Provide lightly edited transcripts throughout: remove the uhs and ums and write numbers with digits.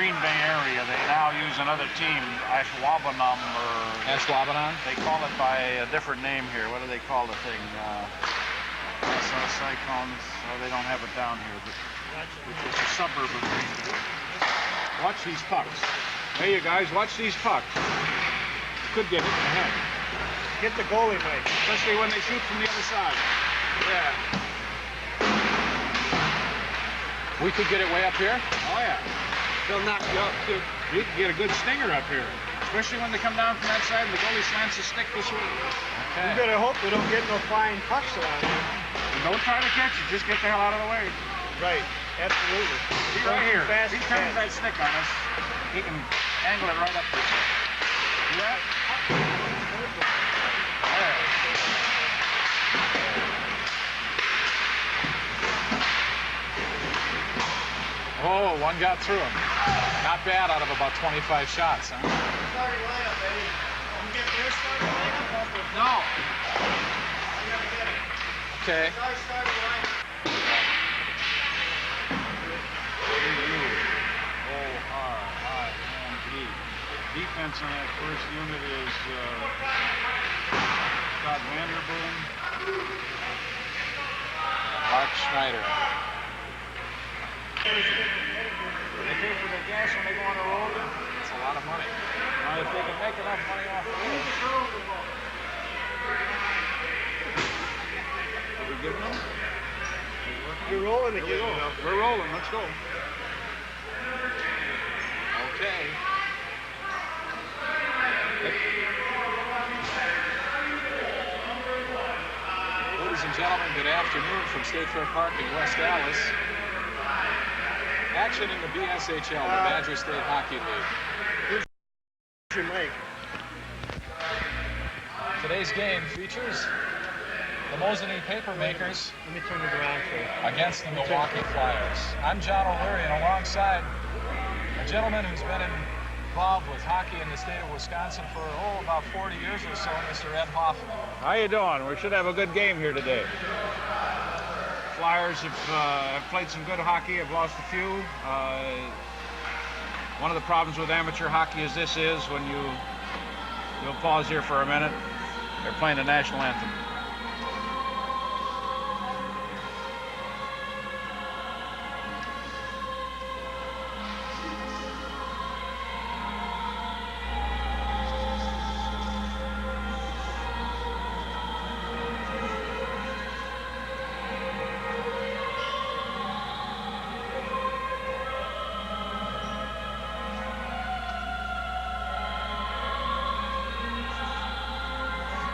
Green Bay area. They now use another team, Ashwaubenon, or... Ashwaubenon? They call it by a different name here. What do they call the thing? Cyclones. Oh, they don't have it down here, but it's a suburb of Green Bay. Watch these pucks. Hey, you guys, watch these pucks. Could get hit in the head. Get the goalie, Mike. Especially when they shoot from the other side. Yeah. We could get it way up here? Oh, yeah. They'll knock you up, too. You can get a good stinger up here. Especially when they come down from that side and the goalie slants his stick this way. Okay. You better hope we don't get no flying pucks around here. And don't try to catch it. Just get the hell out of the way. Right. Absolutely. See right here. If he turns that stick on us, he can angle it right up this way. See that? There. Oh, one got through him. Not bad out of about 25 shots, huh? Starting lineup, Eddie. You get their starting lineup? No. You gotta get it. Okay. Our starting lineup. O-R-I-N-E. Defense on that first unit is Scott Vanderboom. Mark Schneider. They pay for their gas when they go on the road. That's a lot of money. If they can make enough money off of this. Are we giving them? You're rolling again. We're rolling. Let's go. Okay. Ladies and gentlemen, good afternoon from State Fair Park in West Dallas. Action in the BSHL, the Badger State Hockey League. Here's your mic. Today's game features the Mosinee Papermakers Let me turn it around for you. against the Milwaukee Flyers. I'm John O'Leary, and alongside a gentleman who's been involved with hockey in the state of Wisconsin for, about 40 years or so, Mr. Ed Hoffman. How you doing? We should have a good game here today. Flyers have played some good hockey, have lost a few. One of the problems with amateur hockey as this is when you'll pause here for a minute, they're playing the national anthem.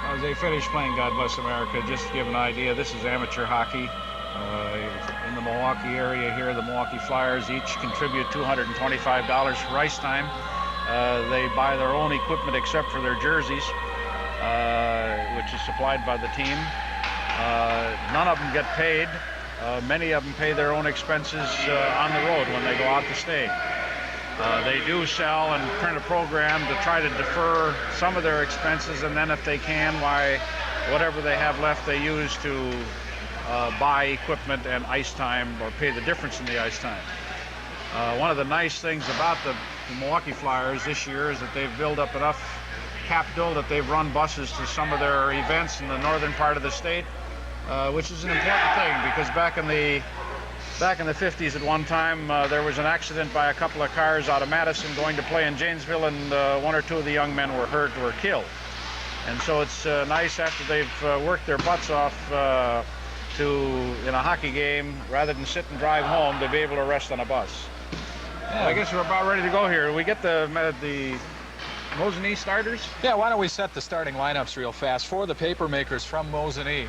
As they finish playing God Bless America, just to give an idea, this is amateur hockey. In the Milwaukee area here, the Milwaukee Flyers each contribute $225 for ice time. They buy their own equipment except for their jerseys, which is supplied by the team. None of them get paid. Many of them pay their own expenses on the road when they go out to stay. They do sell and print a program to try to defer some of their expenses, and then if they can, whatever they have left they use to buy equipment and ice time, or pay the difference in the ice time. One of the nice things about the Milwaukee Flyers this year is that they've built up enough capital that they've run buses to some of their events in the northern part of the state, which is an important thing, because back in the 50s at one time, there was an accident by a couple of cars out of Madison going to play in Janesville, and one or two of the young men were hurt or killed. And so it's nice after they've worked their butts off in a hockey game, rather than sit and drive home, to be able to rest on a bus. Yeah. Well, I guess we're about ready to go here. We get the Mosinee starters? Yeah, why don't we set the starting lineups real fast for the Papermakers from Mosinee.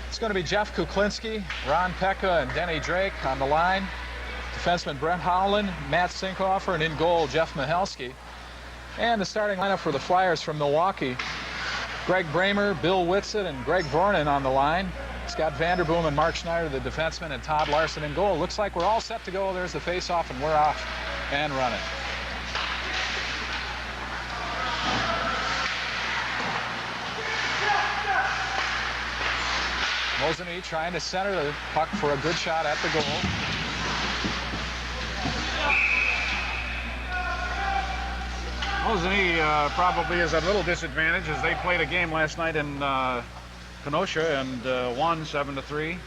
It's going to be Jeff Kuklinski, Ron Pekka, and Denny Drake on the line. Defenseman Brent Howland, Matt Sinkhofer, and in goal, Jeff Mihalski. And the starting lineup for the Flyers from Milwaukee: Greg Bramer, Bill Whitsett, and Greg Vornin on the line. Scott Vanderboom and Mark Schneider, the defenseman, and Todd Larson in goal. Looks like we're all set to go. There's the face-off, and we're off and running. Mosinee trying to center the puck for a good shot at the goal. Mosinee probably is at a little disadvantage as they played a game last night in Kenosha and won 7-3.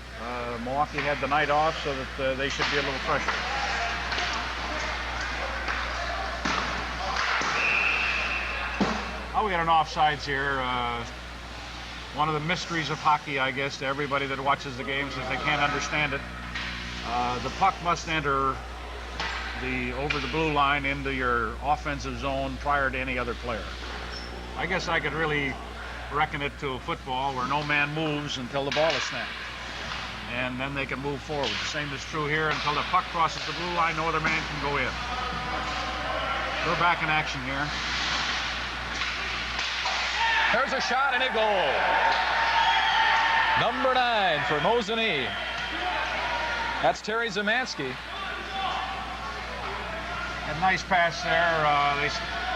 Milwaukee had the night off, so that they should be a little fresher. Oh, we got an offsides here. One of the mysteries of hockey, I guess, to everybody that watches the games, is they can't understand it. The puck must enter over the blue line into your offensive zone prior to any other player. I guess I could really reckon it to football where no man moves until the ball is snapped. And then they can move forward. The same is true here. Until the puck crosses the blue line, no other man can go in. We're back in action here. There's a shot and a goal. Number 9 for Mosinee. That's Terry Zemansky. A nice pass there. They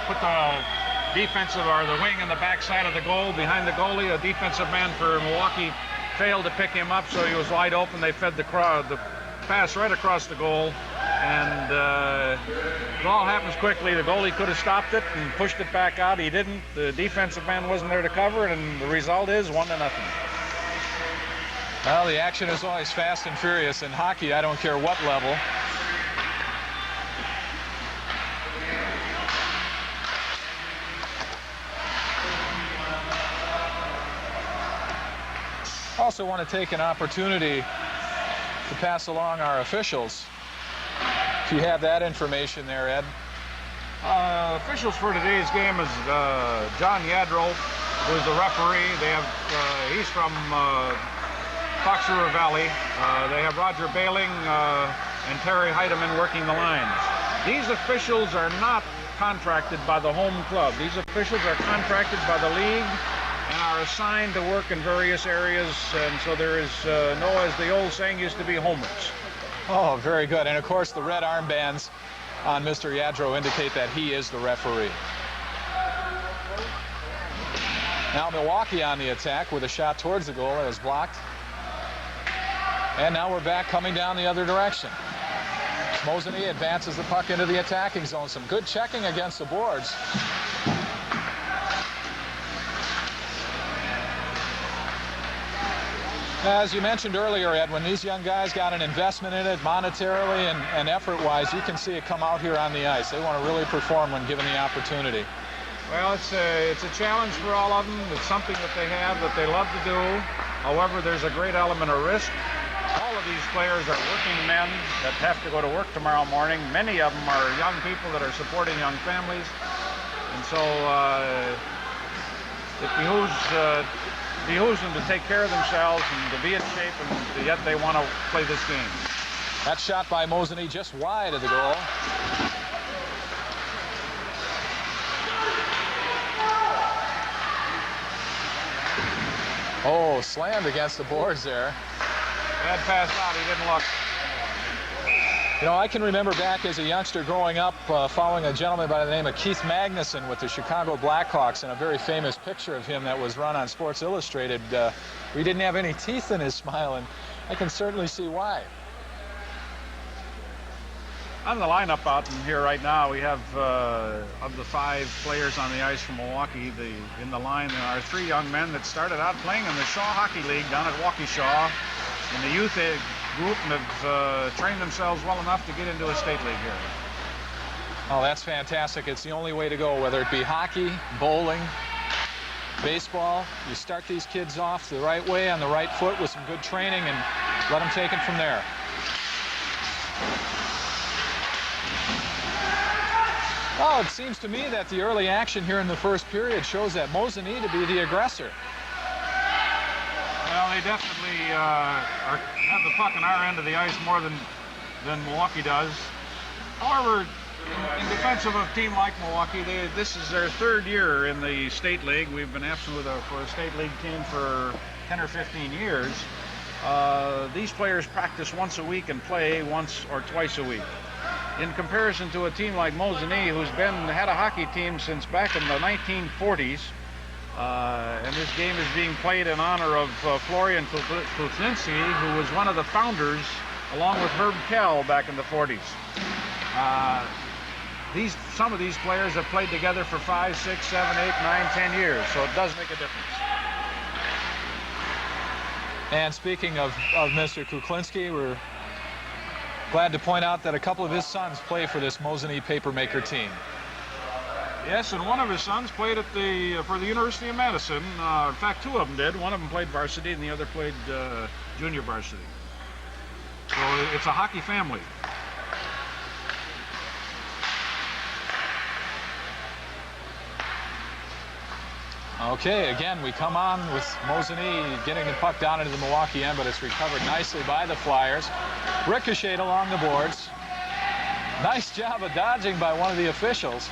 put the defensive or the wing in the backside of the goal behind the goalie. A defensive man for Milwaukee failed to pick him up, so he was wide open. They fed the pass right across the goal, and it all happens quickly. The goalie could have stopped it and pushed it back out. He didn't. The defensive man wasn't there to cover it, and the result is 1-0. Well, the action is always fast and furious in hockey. I don't care what level. Also want to take an opportunity to pass along our officials. If you have that information there, Ed. Officials for today's game is John Yadro, who is the referee. They have he's from Fox River Valley. They have Roger Bailing and Terry Heidemann working the lines. These officials are not contracted by the home club. These officials are contracted by the league and are assigned to work in various areas, and so there is no, as the old saying used to be, homers. Oh, very good. And of course the red armbands on Mr. Yadro indicate that he is the referee. Now Milwaukee on the attack with a shot towards the goal. It was blocked. And now we're back coming down the other direction. Mosinee advances the puck into the attacking zone. Some good checking against the boards. As you mentioned earlier, Ed, when these young guys got an investment in it monetarily and effort-wise, you can see it come out here on the ice. They want to really perform when given the opportunity. Well, it's a challenge for all of them. It's something that they have that they love to do. However, there's a great element of risk. All of these players are working men that have to go to work tomorrow morning. Many of them are young people that are supporting young families. And so it behooves them to take care of themselves and to be in shape, and yet they want to play this game. That shot by Mosinee just wide of the goal. Oh, slammed against the boards there. Bad pass out, he didn't look. You know, I can remember back as a youngster growing up following a gentleman by the name of Keith Magnuson with the Chicago Blackhawks, and a very famous picture of him that was run on Sports Illustrated. He didn't have any teeth in his smile, and I can certainly see why. On the lineup out in here right now, we have, of the 5 players on the ice from Milwaukee, in the line, there are 3 young men that started out playing in the Shaw Hockey League down at Waukesha in the youth group, and have trained themselves well enough to get into a state league here. Oh, that's fantastic. It's the only way to go, whether it be hockey, bowling, baseball. You start these kids off the right way on the right foot with some good training and let them take it from there. Well, it seems to me that the early action here in the first period shows that Mosinee to be the aggressor. Well, they definitely have the puck on our end of the ice more than Milwaukee does. However, in defense of a team like Milwaukee, this is their 3rd year in the state league. We've been absent for a state league team for 10 or 15 years. These players practice once a week and play once or twice a week. In comparison to a team like Mosinee, who's had a hockey team since back in the 1940s, and this game is being played in honor of Florian Kuklinski, who was one of the founders, along with Herb Kell, back in the 40s. some of these players have played together for 5, 6, 7, 8, 9, 10 years, so it does make a difference. And speaking of Mr. Kuklinski, we're glad to point out that a couple of his sons play for this Mosinee Papermaker team. Yes, and one of his sons played at for the University of Madison. In fact, two of them did. One of them played varsity, and the other played junior varsity. So it's a hockey family. Okay, again, we come on with Mosinee getting the puck down into the Milwaukee end, but it's recovered nicely by the Flyers. Ricocheted along the boards. Nice job of dodging by one of the officials.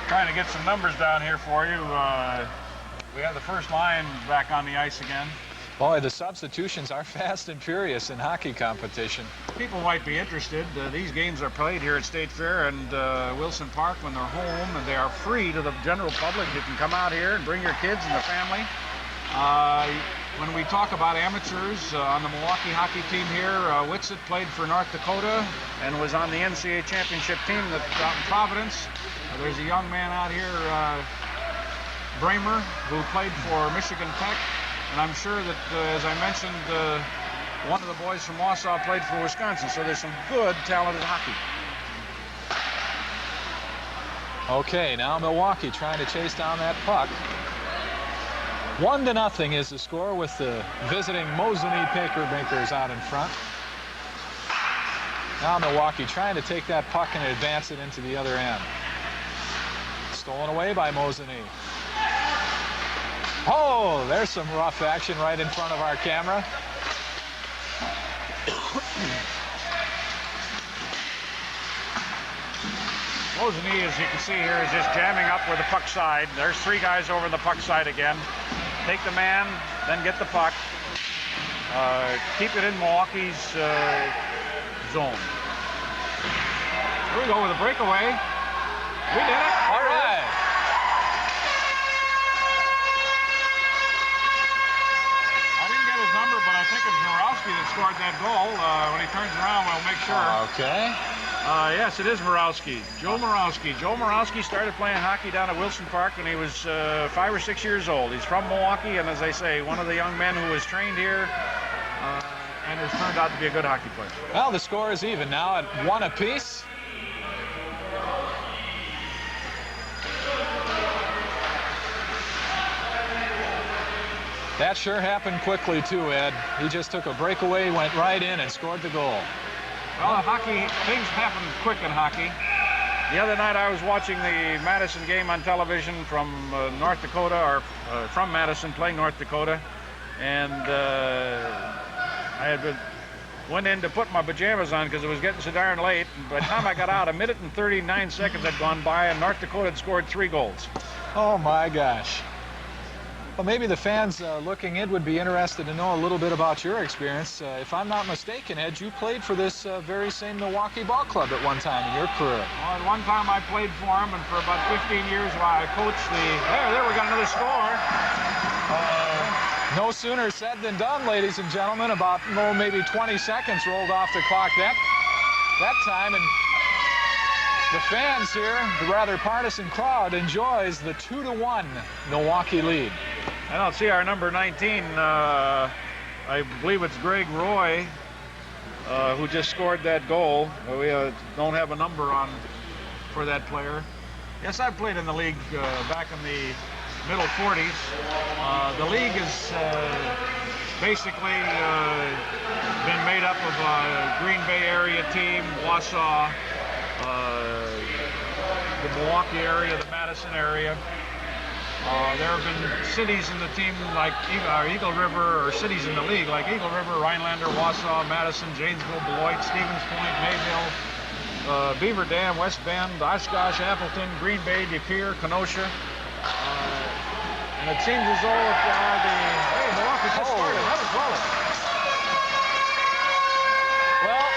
Trying to get some numbers down here for you. We have the first line back on the ice again. Boy, the substitutions are fast and furious in hockey competition. People might be interested. These games are played here at State Fair and Wilson Park when they're home, and they are free to the general public. You can come out here and bring your kids and the family. When we talk about amateurs on the Milwaukee hockey team here, Whitsitt played for North Dakota and was on the NCAA championship team out in Providence. There's a young man out here, Bramer, who played for Michigan Tech. And I'm sure that, as I mentioned, one of the boys from Wausau played for Wisconsin. So there's some good, talented hockey. Okay, now Milwaukee trying to chase down that puck. 1-0 is the score with the visiting Mosinee Papermakers out in front. Now Milwaukee trying to take that puck and advance it into the other end. Stolen away by Mosinee. Oh, there's some rough action right in front of our camera. Mosinee, as you can see here, is just jamming up with the puck side. There's three guys over the puck side again. Take the man, then get the puck. Keep it in Milwaukee's zone. Here we go with a breakaway. We did it. All right. I didn't get his number, but I think it's Morawski that scored that goal. When he turns around, we'll make sure. Okay. Yes, it is Morawski. Joe Morawski. Joe Morawski started playing hockey down at Wilson Park when he was 5 or 6 years old. He's from Milwaukee, and as I say, one of the young men who was trained here and has turned out to be a good hockey player. Well, the score is even now at 1 apiece. That sure happened quickly too, Ed. He just took a breakaway, went right in, and scored the goal. Well, hockey, things happen quick in hockey. The other night I was watching the Madison game on television from North Dakota, or from Madison playing North Dakota, and went in to put my pajamas on because it was getting so darn late. And by the time I got out, 1 minute and 39 seconds had gone by, and North Dakota had scored 3 goals. Oh my gosh. Well, maybe the fans looking in would be interested to know a little bit about your experience. If I'm not mistaken, Ed, you played for this very same Milwaukee ball club at one time in your career. Well, at one time I played for him, and for about 15 years while I coached there we got another score. No sooner said than done, ladies and gentlemen. About, maybe 20 seconds rolled off the clock that time, and the fans here, the rather partisan crowd, enjoys the 2-1 Milwaukee lead. I don't see our number 19. I believe it's Greg Roy who just scored that goal. We don't have a number on for that player. Yes, I played in the league back in the middle 40s. The league has basically been made up of a Green Bay area team, Wausau, the Milwaukee area, the Madison area. There have been cities in the team like Eagle River, or cities in the league like Eagle River, Rhinelander, Wausau, Madison, Janesville, Beloit, Stevens Point, Mayville, Beaver Dam, West Bend, Oshkosh, Appleton, Green Bay, De Pere, Kenosha. And it seems as though Milwaukee just scored another goal. Well,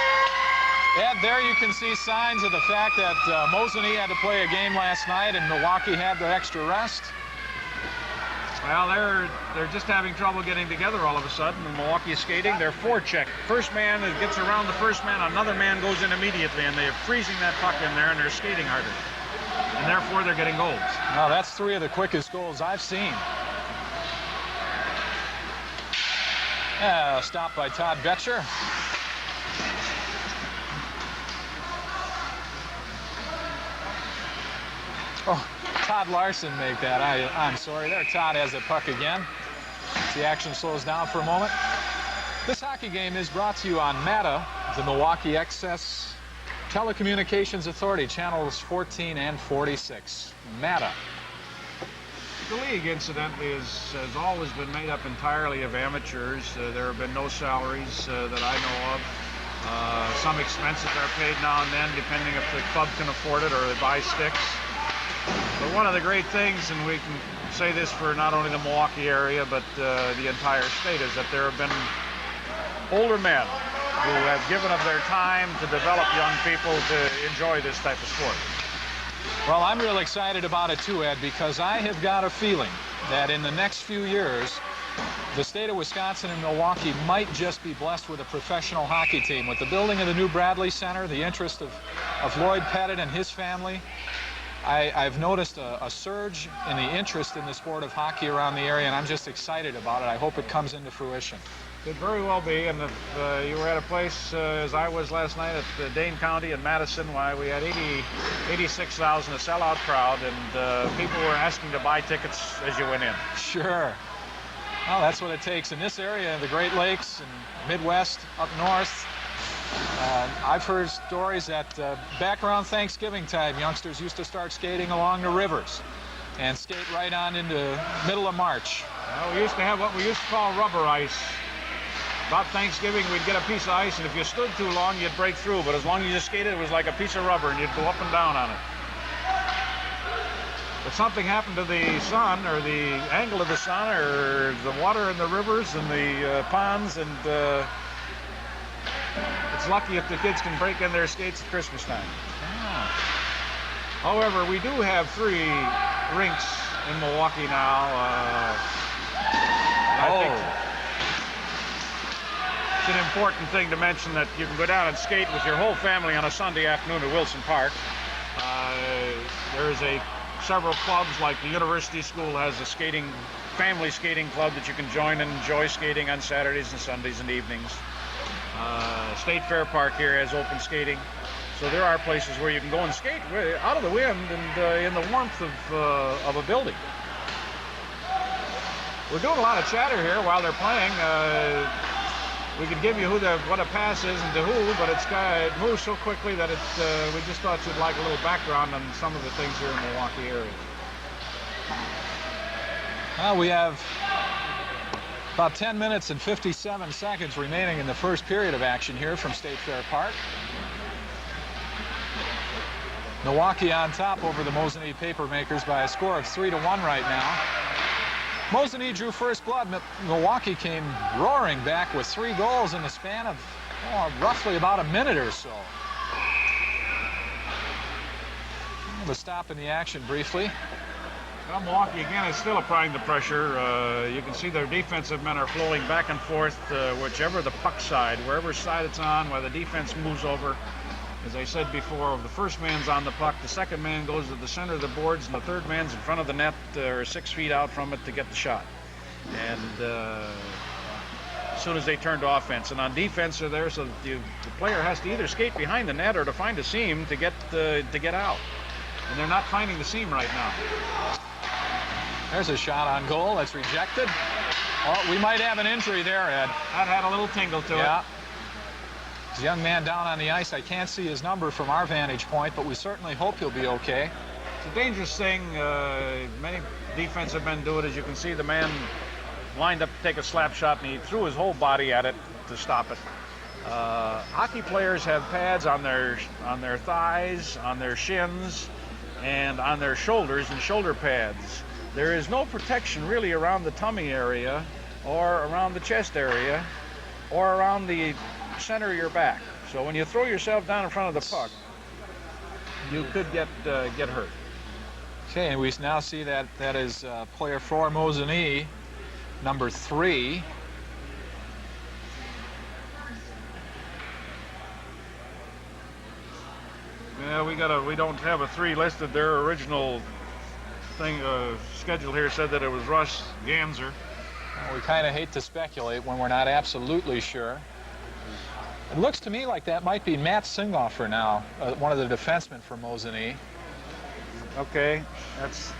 Ed, there you can see signs of the fact that Mosinee had to play a game last night and Milwaukee had the extra rest. Well, they're just having trouble getting together all of a sudden. And Milwaukee is skating. They're forecheck. First man gets around the first man. Another man goes in immediately, and they're freezing that puck in there, and they're skating harder. And therefore, they're getting goals. Now, that's 3 of the quickest goals I've seen. Stopped by Todd Betcher. Oh, Todd Larson make that. I'm sorry there. Todd has the puck again. The action slows down for a moment. This hockey game is brought to you on MATA, the Milwaukee Access Telecommunications Authority, channels 14 and 46. MATA. The league, incidentally, has always been made up entirely of amateurs. There have been no salaries that I know of. Some expenses are paid now and then, depending if the club can afford it or they buy sticks. But one of the great things, and we can say this for not only the Milwaukee area, but the entire state, is that there have been older men who have given of their time to develop young people to enjoy this type of sport. Well, I'm real excited about it too, Ed, because I have got a feeling that in the next few years, the state of Wisconsin and Milwaukee might just be blessed with a professional hockey team. With the building of the new Bradley Center, the interest of Lloyd Pettit and his family, I've noticed a surge in the interest in the sport of hockey around the area, and I'm just excited about it. I hope it comes into fruition. Could very well be, and if you were at a place, as I was last night at Dane County in Madison, why we had 86,000, a sellout crowd, and people were asking to buy tickets as you went in. Sure. Well, that's what it takes in this area, the Great Lakes and Midwest, up north. I've heard stories that back around Thanksgiving time, youngsters used to start skating along the rivers and skate right on into middle of March. Well, we used to have what we used to call rubber ice. About Thanksgiving, we'd get a piece of ice, and if you stood too long, you'd break through. But as long as you skated, it was like a piece of rubber, and you'd go up and down on it. If something happened to the sun, or the angle of the sun, or the water in the rivers and the ponds, and it's lucky if the kids can break in their skates at Christmas time. However, we do have 3 rinks in Milwaukee now. I think it's an important thing to mention that you can go down and skate with your whole family on a Sunday afternoon at Wilson Park. There's several clubs, like the University School has a family skating club that you can join and enjoy skating on Saturdays and Sundays and evenings. State Fair Park here has open skating. So there are places where you can go and skate out of the wind and in the warmth of a building. We're doing a lot of chatter here while they're playing. We could give you what a pass is and to who, but it moves so quickly that we just thought you'd like a little background on some of the things here in the Milwaukee area. Well, we have about 10 minutes and 57 seconds remaining in the first period of action here from State Fair Park. Milwaukee on top over the Mosinee Papermakers by a score of 3-1 right now. Mosinee drew first blood. Milwaukee came roaring back with 3 goals in the span of roughly about a minute or so. We'll stop in the action briefly. Well, Milwaukee again is still applying the pressure. You can see their defensive men are flowing back and forth, whichever the puck side, wherever side it's on, while the defense moves over. As I said before, the first man's on the puck, the second man goes to the center of the boards, and the third man's in front of the net or 6 feet out from it to get the shot. And as soon as they turn to offense. And on defense, they're there so that the player has to either skate behind the net or to find a seam to get out. And they're not finding the seam right now. There's a shot on goal that's rejected. Oh, we might have an injury there, Ed. That had a little tingle to it. There's a young man down on the ice. I can't see his number from our vantage point, but we certainly hope he'll be okay. It's a dangerous thing. Many defensive men do it. As you can see, the man lined up to take a slap shot, and he threw his whole body at it to stop it. Hockey players have pads on their thighs, on their shins, and on their shoulders, and shoulder pads. There is no protection really around the tummy area, or around the chest area, or around the center of your back. So when you throw yourself down in front of the puck, you could get hurt. Okay, and we now see that that is player for Mosinee, number 3. Yeah, we don't have a 3 listed. Their original thing schedule here said that it was Russ Ganser. Well, we kind of hate to speculate when we're not absolutely sure. It looks to me like that might be Matt Singoffer now, one of the defensemen for Mosinee. Okay, that's...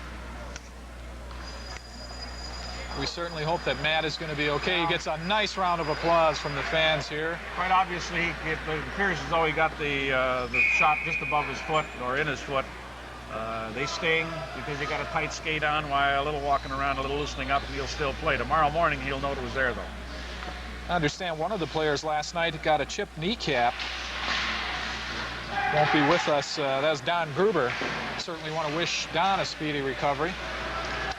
We certainly hope that Matt is going to be okay. He gets a nice round of applause from the fans here. Quite obviously, it appears as though he got the shot just above his foot or in his foot. They sting because he got a tight skate on, while a little walking around, a little loosening up, and he'll still play. Tomorrow morning, he'll know it was there, though. I understand one of the players last night got a chipped kneecap. Won't be with us. That's Don Gruber. Certainly want to wish Don a speedy recovery.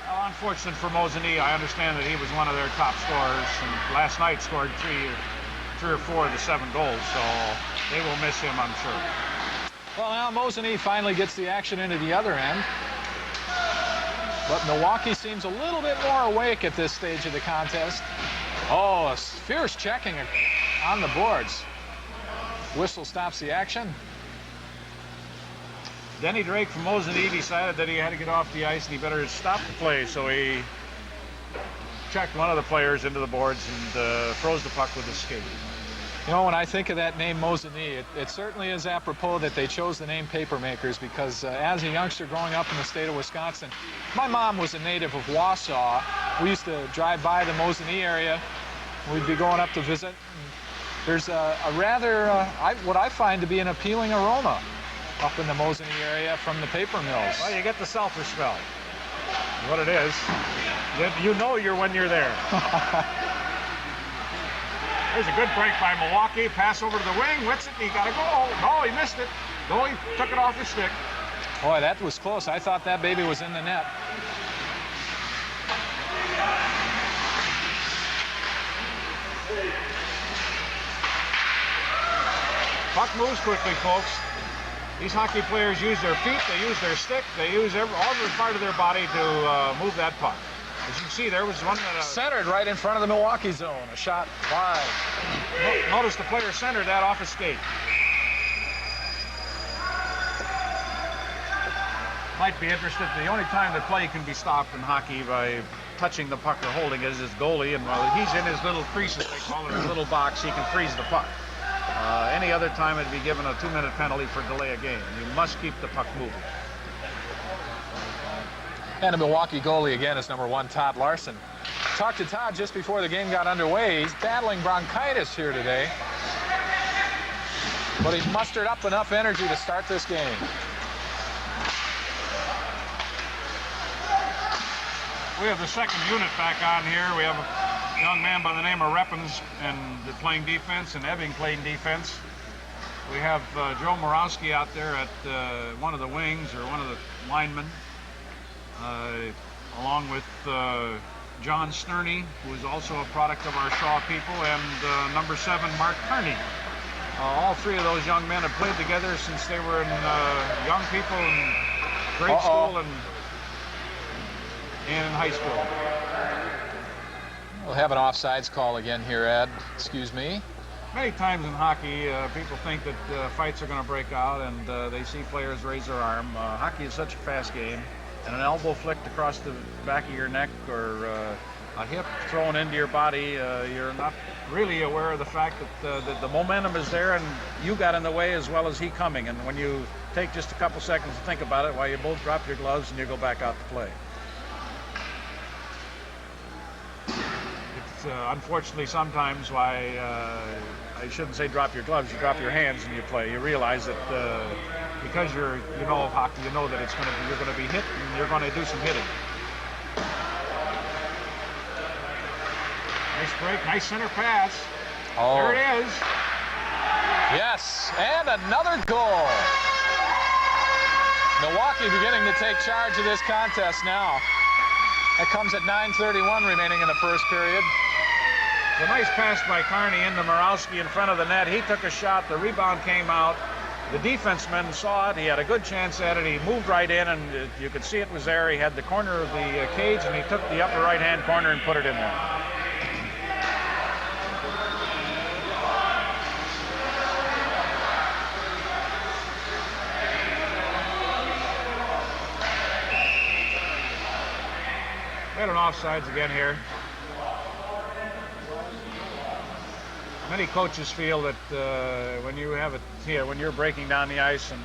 Well, unfortunate for Mosinee. I understand that he was one of their top scorers, and last night scored three or four of the 7 goals, so they will miss him, I'm sure. Well, now Mosinee finally gets the action into the other end. But Milwaukee seems a little bit more awake at this stage of the contest. Oh, a fierce checking on the boards. Whistle stops the action. Denny Drake from Mosinee decided that he had to get off the ice and he better stop the play, so he checked one of the players into the boards and froze the puck with his skate. You know, when I think of that name Mosinee, it certainly is apropos that they chose the name Papermakers, because as a youngster growing up in the state of Wisconsin, my mom was a native of Wausau. We used to drive by the Mosinee area. We'd be going up to visit. There's a rather, what I find to be an appealing aroma up in the Mosinee area from the paper mills. Well, you get the sulfur smell. What it is, you know when you're there. There's a good break by Milwaukee. Pass over to the wing. Whits it. He got a goal. No, he missed it. No, he took it off his stick. Boy, that was close. I thought that baby was in the net. Puck moves quickly, folks. These hockey players use their feet. They use their stick. They use every part of their body to move that puck. As you can see, there was one that... centered right in front of the Milwaukee zone. A shot wide. Notice the player centered that off his skate. Might be interested. The only time the play can be stopped in hockey by touching the puck or holding it is his goalie. And while he's in his little creases, they call it his little box, he can freeze the puck. Any other time, it'd be given a 2-minute penalty for delay a game. You must keep the puck moving. And the Milwaukee goalie again is number 1, Todd Larson. Talked to Todd just before the game got underway. He's battling bronchitis here today, but he's mustered up enough energy to start this game. We have the second unit back on here. We have a young man by the name of Reppens and playing defense, and Ebbing playing defense. We have Joe Morawski out there at one of the wings, or one of the linemen. Along with John Sterney, who is also a product of our Shaw people, and number 7, Mark Kearney. All 3 of those young men have played together since they were in young people in grade school and in high school. We'll have an offsides call again here, Ed. Excuse me. Many times in hockey, people think that fights are going to break out, and they see players raise their arm. Hockey is such a fast game. And an elbow flicked across the back of your neck, or a hip thrown into your body, you're not really aware of the fact that the momentum is there, and you got in the way as well as he coming. And when you take just a couple seconds to think about it, while you both drop your gloves and you go back out to play. It's unfortunately sometimes why I shouldn't say drop your gloves. You drop your hands and you play. You realize that because you know hockey, you know that you're going to be hit and you're going to do some hitting. Nice break, nice center pass. Oh. There it is. Yes, and another goal. Milwaukee beginning to take charge of this contest now. That comes at 9:31 remaining in the first period. A nice pass by Kearney into Morawski in front of the net. He took a shot. The rebound came out. The defenseman saw it. He had a good chance at it. He moved right in, and you could see it was there. He had the corner of the cage, and he took the upper right-hand corner and put it in there. We had an offsides again here. Many coaches feel that when you're breaking down the ice and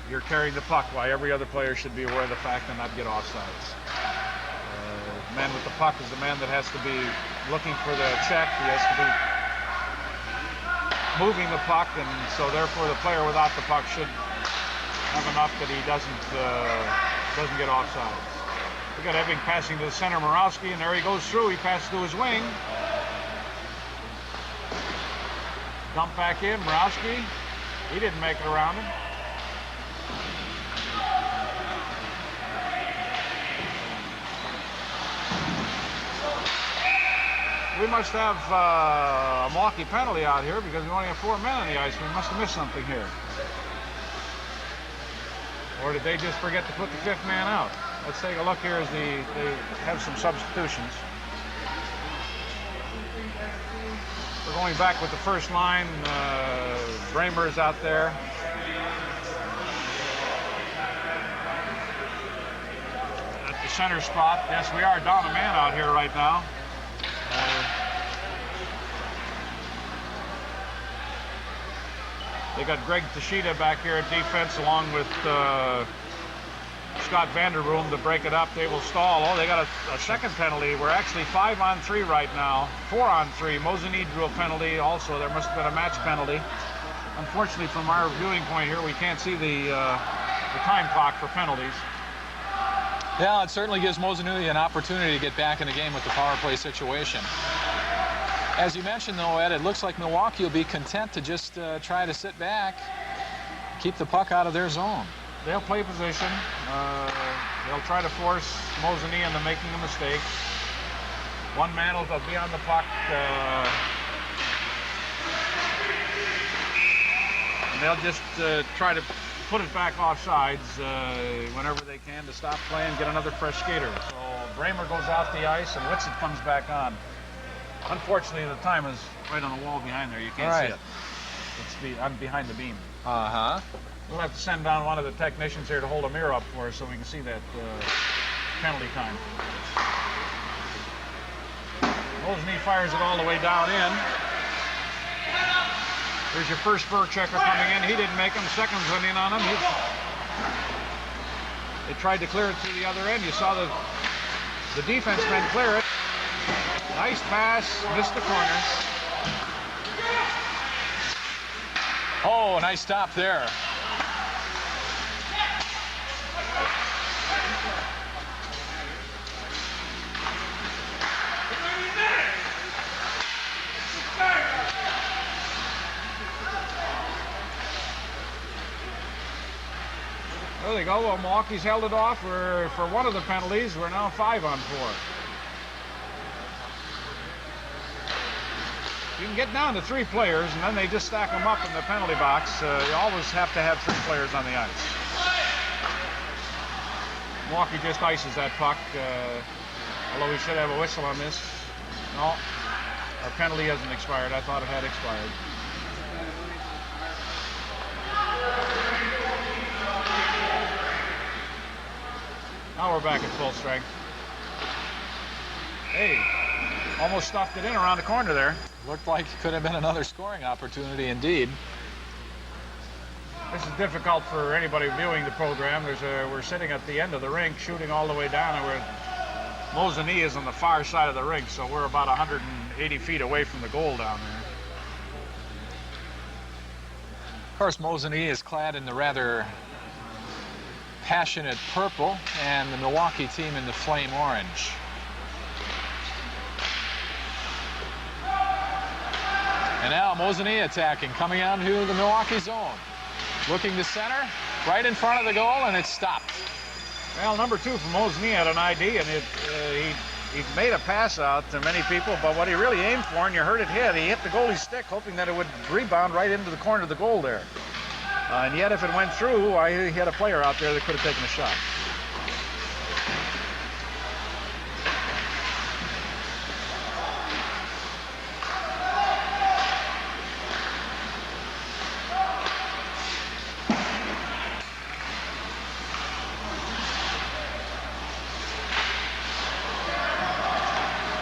you're carrying the puck, why every other player should be aware of the fact and not get offsides. The man with the puck is the man that has to be looking for the check. He has to be moving the puck, and so therefore the player without the puck should have enough that he doesn't get offsides. We got Ebbing passing to the center, Morawski, and there he goes through. He passes to his wing. Dump back in, Morawski. He didn't make it around him. We must have a Milwaukee penalty out here because we only have 4 men on the ice. We must have missed something here. Or did they just forget to put the 5th man out? Let's take a look here as they have some substitutions. We're going back with the first line. Bramer's out there. At the center spot. Yes, we are down a man out here right now. They got Greg Tashida back here at defense along with Scott Vanderboom to break it up. They will stall. Oh, they got a second penalty. We're actually 5-on-3 right now. 4-on-3. Mosinee drew a penalty also. There must have been a match penalty. Unfortunately, from our viewing point here, we can't see the time clock for penalties. Yeah, it certainly gives Mosinee an opportunity to get back in the game with the power play situation. As you mentioned, though, Ed, it looks like Milwaukee will be content to just try to sit back, keep the puck out of their zone. They'll play position. They'll try to force Mosinee into making a mistake. One man will be on the puck. And they'll just try to put it back off sides whenever they can to stop playing, get another fresh skater. So Bramer goes out the ice and Whitsitt comes back on. Unfortunately, the time is right on the wall behind there. You can't see it. It's behind the beam. Uh-huh. We'll have to send down one of the technicians here to hold a mirror up for us so we can see that penalty time. Mosinee fires it all the way down in. There's your first fur checker coming in. He didn't make him. Second went in on him. They tried to clear it to the other end. You saw the defensemen clear it. Nice pass, missed the corner. Oh, nice stop there. There they go. Well, Milwaukee's held it off. For one of the penalties, we're now 5-on-4. You can get down to 3 players, and then they just stack them up in the penalty box. You always have to have 3 players on the ice. Milwaukee just ices that puck, although we should have a whistle on this. No, our penalty hasn't expired. I thought it had expired. Now we're back at full strength. Hey, almost stuffed it in around the corner there. Looked like it could have been another scoring opportunity indeed. This is difficult for anybody viewing the program. We're sitting at the end of the rink, shooting all the way down, and Mosinee is on the far side of the rink, so we're about 180 feet away from the goal down there. Of course, Mosinee is clad in the rather passionate purple, and the Milwaukee team in the flame orange. And now Mosinee attacking, coming out to the Milwaukee zone. Looking to center, right in front of the goal, and it's stopped. Well, number 2 from Mosinee had an ID, and he made a pass out to many people, but what he really aimed for, and you heard it hit, he hit the goalie's stick, hoping that it would rebound right into the corner of the goal there. And yet, if it went through, he had a player out there that could have taken a shot.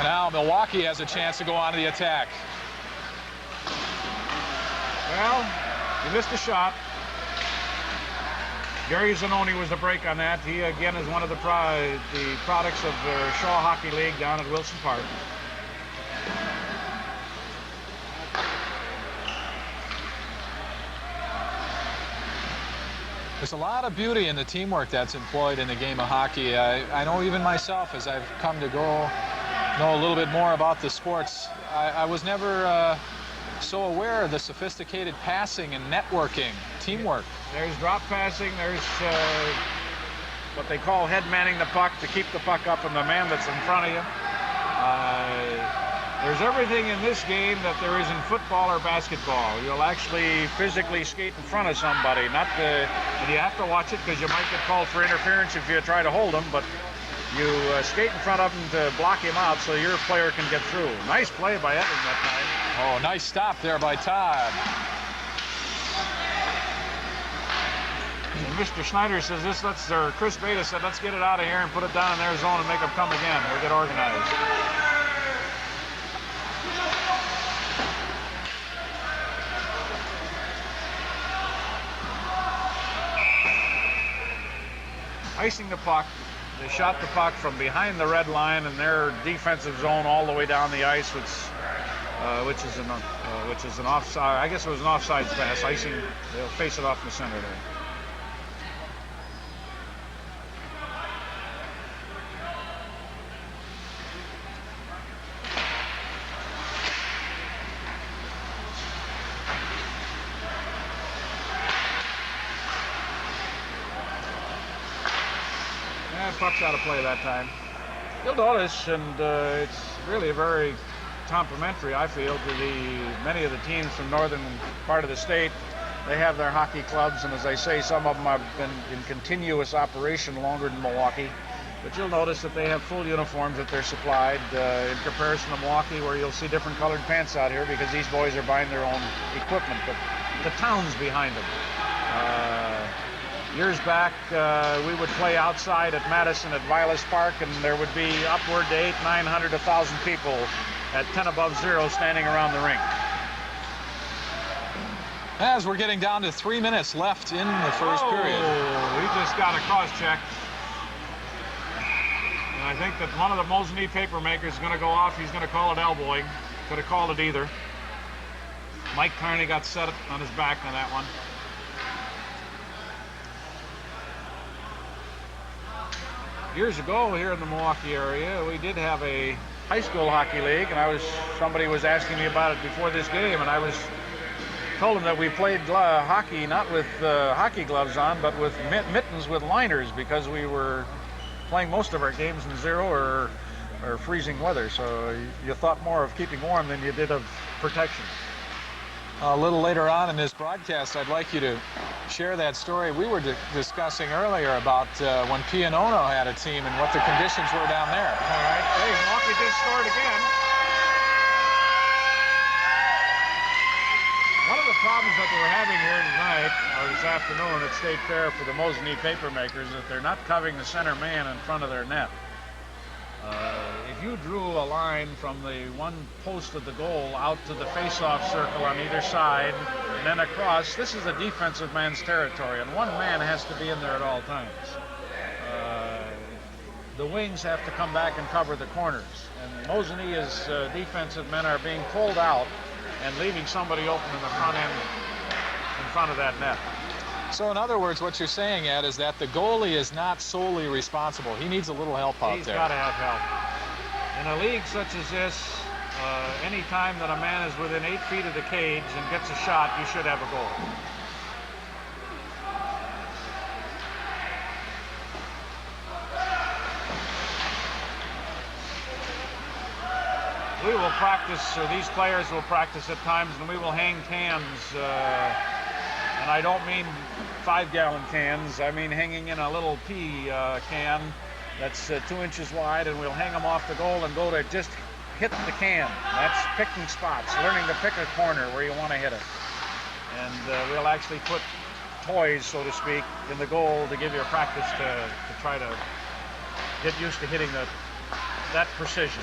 Now Milwaukee has a chance to go on to the attack. Well, he missed a shot. Gary Zanoni was the break on that. He, again, is one of the products of the Shaw Hockey League down at Wilson Park. There's a lot of beauty in the teamwork that's employed in the game of hockey. I know even myself, as I've come to know a little bit more about the sports, I was never so aware of the sophisticated passing and networking, teamwork. There's drop passing, there's what they call head manning the puck to keep the puck up and the man that's in front of you. There's everything in this game that there is in football or basketball. You'll actually physically skate in front of somebody, and you have to watch it because you might get called for interference if you try to hold him, but you skate in front of him to block him out so your player can get through. Nice play by Edwin that time. Oh, nice stop there by Todd. And Mr. Schneider says Chris Beta said, let's get it out of here and put it down in their zone and make them come again. We'll get organized. Icing the puck. They shot the puck from behind the red line in their defensive zone all the way down the ice, which is an offside. I guess it was an offsides pass. Icing. They'll face it off in the center there. Puck's out of play that time. You'll notice, and it's really very complimentary, I feel, to many of the teams from northern part of the state. They have their hockey clubs, and as I say, some of them have been in continuous operation longer than Milwaukee. But you'll notice that they have full uniforms that they're supplied in comparison to Milwaukee, where you'll see different colored pants out here because these boys are buying their own equipment. But the town's behind them. Years back, we would play outside at Madison at Vilas Park, and there would be upward to 800, 900, 1,000 people at 10 above zero standing around the rink. As we're getting down to 3 minutes left in the first period. We just got a cross check. And I think that one of the Mosinee Papermakers is going to go off. He's going to call it elbowing. Could have called it either. Mike Carney got set on his back on that one. Years ago here in the Milwaukee area, we did have a high school hockey league, and somebody was asking me about it before this game, and I told them that we played hockey not with hockey gloves on, but with mittens with liners, because we were playing most of our games in zero or freezing weather. So you thought more of keeping warm than you did of protection. A little later on in this broadcast, I'd like you to share that story we were discussing earlier about when Pianono had a team and what the conditions were down there. All right. Hey, Milwaukee just scored again. One of the problems that we're having here tonight, or this afternoon at State Fair for the Mosinee Papermakers, is that they're not covering the center man in front of their net. If you drew a line from the one post of the goal out to the face-off circle on either side, and then across, this is a defensive man's territory, and one man has to be in there at all times. The wings have to come back and cover the corners, and Mosinee's defensive men are being pulled out and leaving somebody open in the front end in front of that net. So in other words, what you're saying, Ed, is that the goalie is not solely responsible. He needs a little help out there. He's got to have help. In a league such as this, any time that a man is within 8 feet of the cage and gets a shot, you should have a goal. we will practice, these players will practice at times, and we will hang cans, and I don't mean 5-gallon cans. I mean hanging in a little pea can that's 2 inches wide, and we'll hang them off the goal and go to just hit the can. That's picking spots, learning to pick a corner where you want to hit it. And we'll actually put toys, so to speak, in the goal to give you a practice to try to get used to hitting that precision.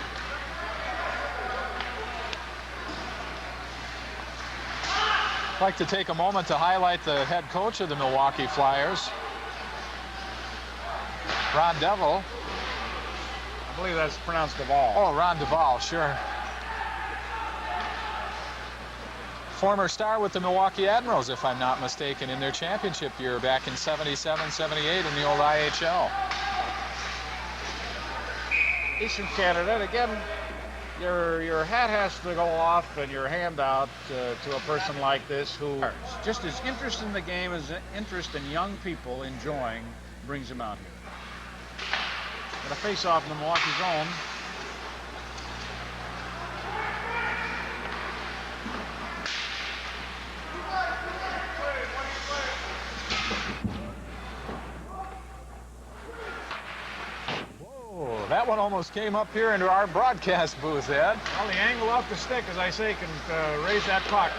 I'd like to take a moment to highlight the head coach of the Milwaukee Flyers, Ron Devil. I believe that's pronounced Duvall. Oh, Ron Duvall, sure. Former star with the Milwaukee Admirals, if I'm not mistaken, in their championship year back in '77, '78 in the old IHL. Eastern Canada, again, your hat has to go off and your hand out to a person like this who just as interested in the game as interest in young people enjoying brings him out here. Got a face-off in the Milwaukee zone. That one almost came up here into our broadcast booth, Ed. Well, the angle off the stick, as I say, can raise that puck.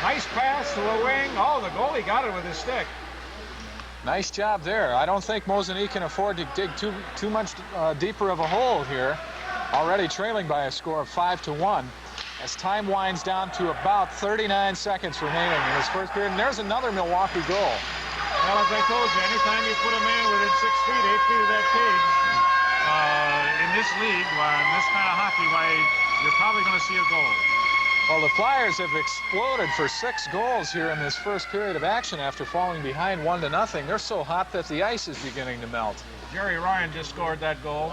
Nice pass to the wing. Oh, the goalie got it with his stick. Nice job there. I don't think Mosinee can afford to dig too much deeper of a hole here. Already trailing by a score of 5-1 as time winds down to about 39 seconds remaining in this first period. And there's another Milwaukee goal. Well, as I told you, anytime you put a man within 6 feet, 8 feet of that cage, in this league, in this kind of hockey, you're probably going to see a goal. Well, the Flyers have exploded for 6 goals here in this first period of action after falling behind 1-0. They're so hot that the ice is beginning to melt. Jerry Ryan just scored that goal.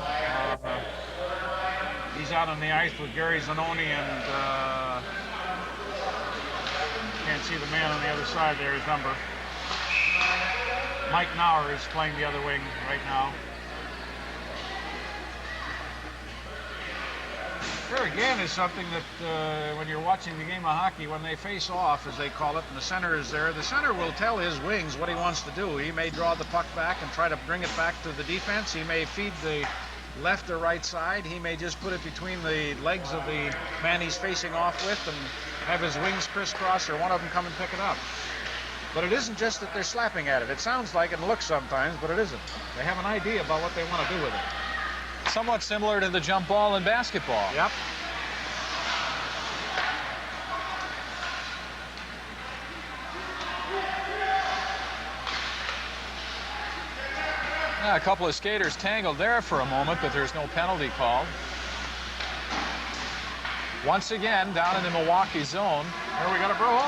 He's out on the ice with Gary Zanoni and can't see the man on the other side there, his number. Mike Nauer is playing the other wing right now. There again is something that when you're watching the game of hockey, when they face off, as they call it, and the center is there, the center will tell his wings what he wants to do. He may draw the puck back and try to bring it back to the defense. He may feed the left or right side. He may just put it between the legs of the man he's facing off with and have his wings crisscross, or one of them come and pick it up. But it isn't just that they're slapping at it. It sounds like it and looks sometimes, but it isn't. They have an idea about what they want to do with it. Somewhat similar to the jump ball in basketball. Yep. Yeah, a couple of skaters tangled there for a moment, but there's no penalty called. Once again, down in the Milwaukee zone. There we got a bro.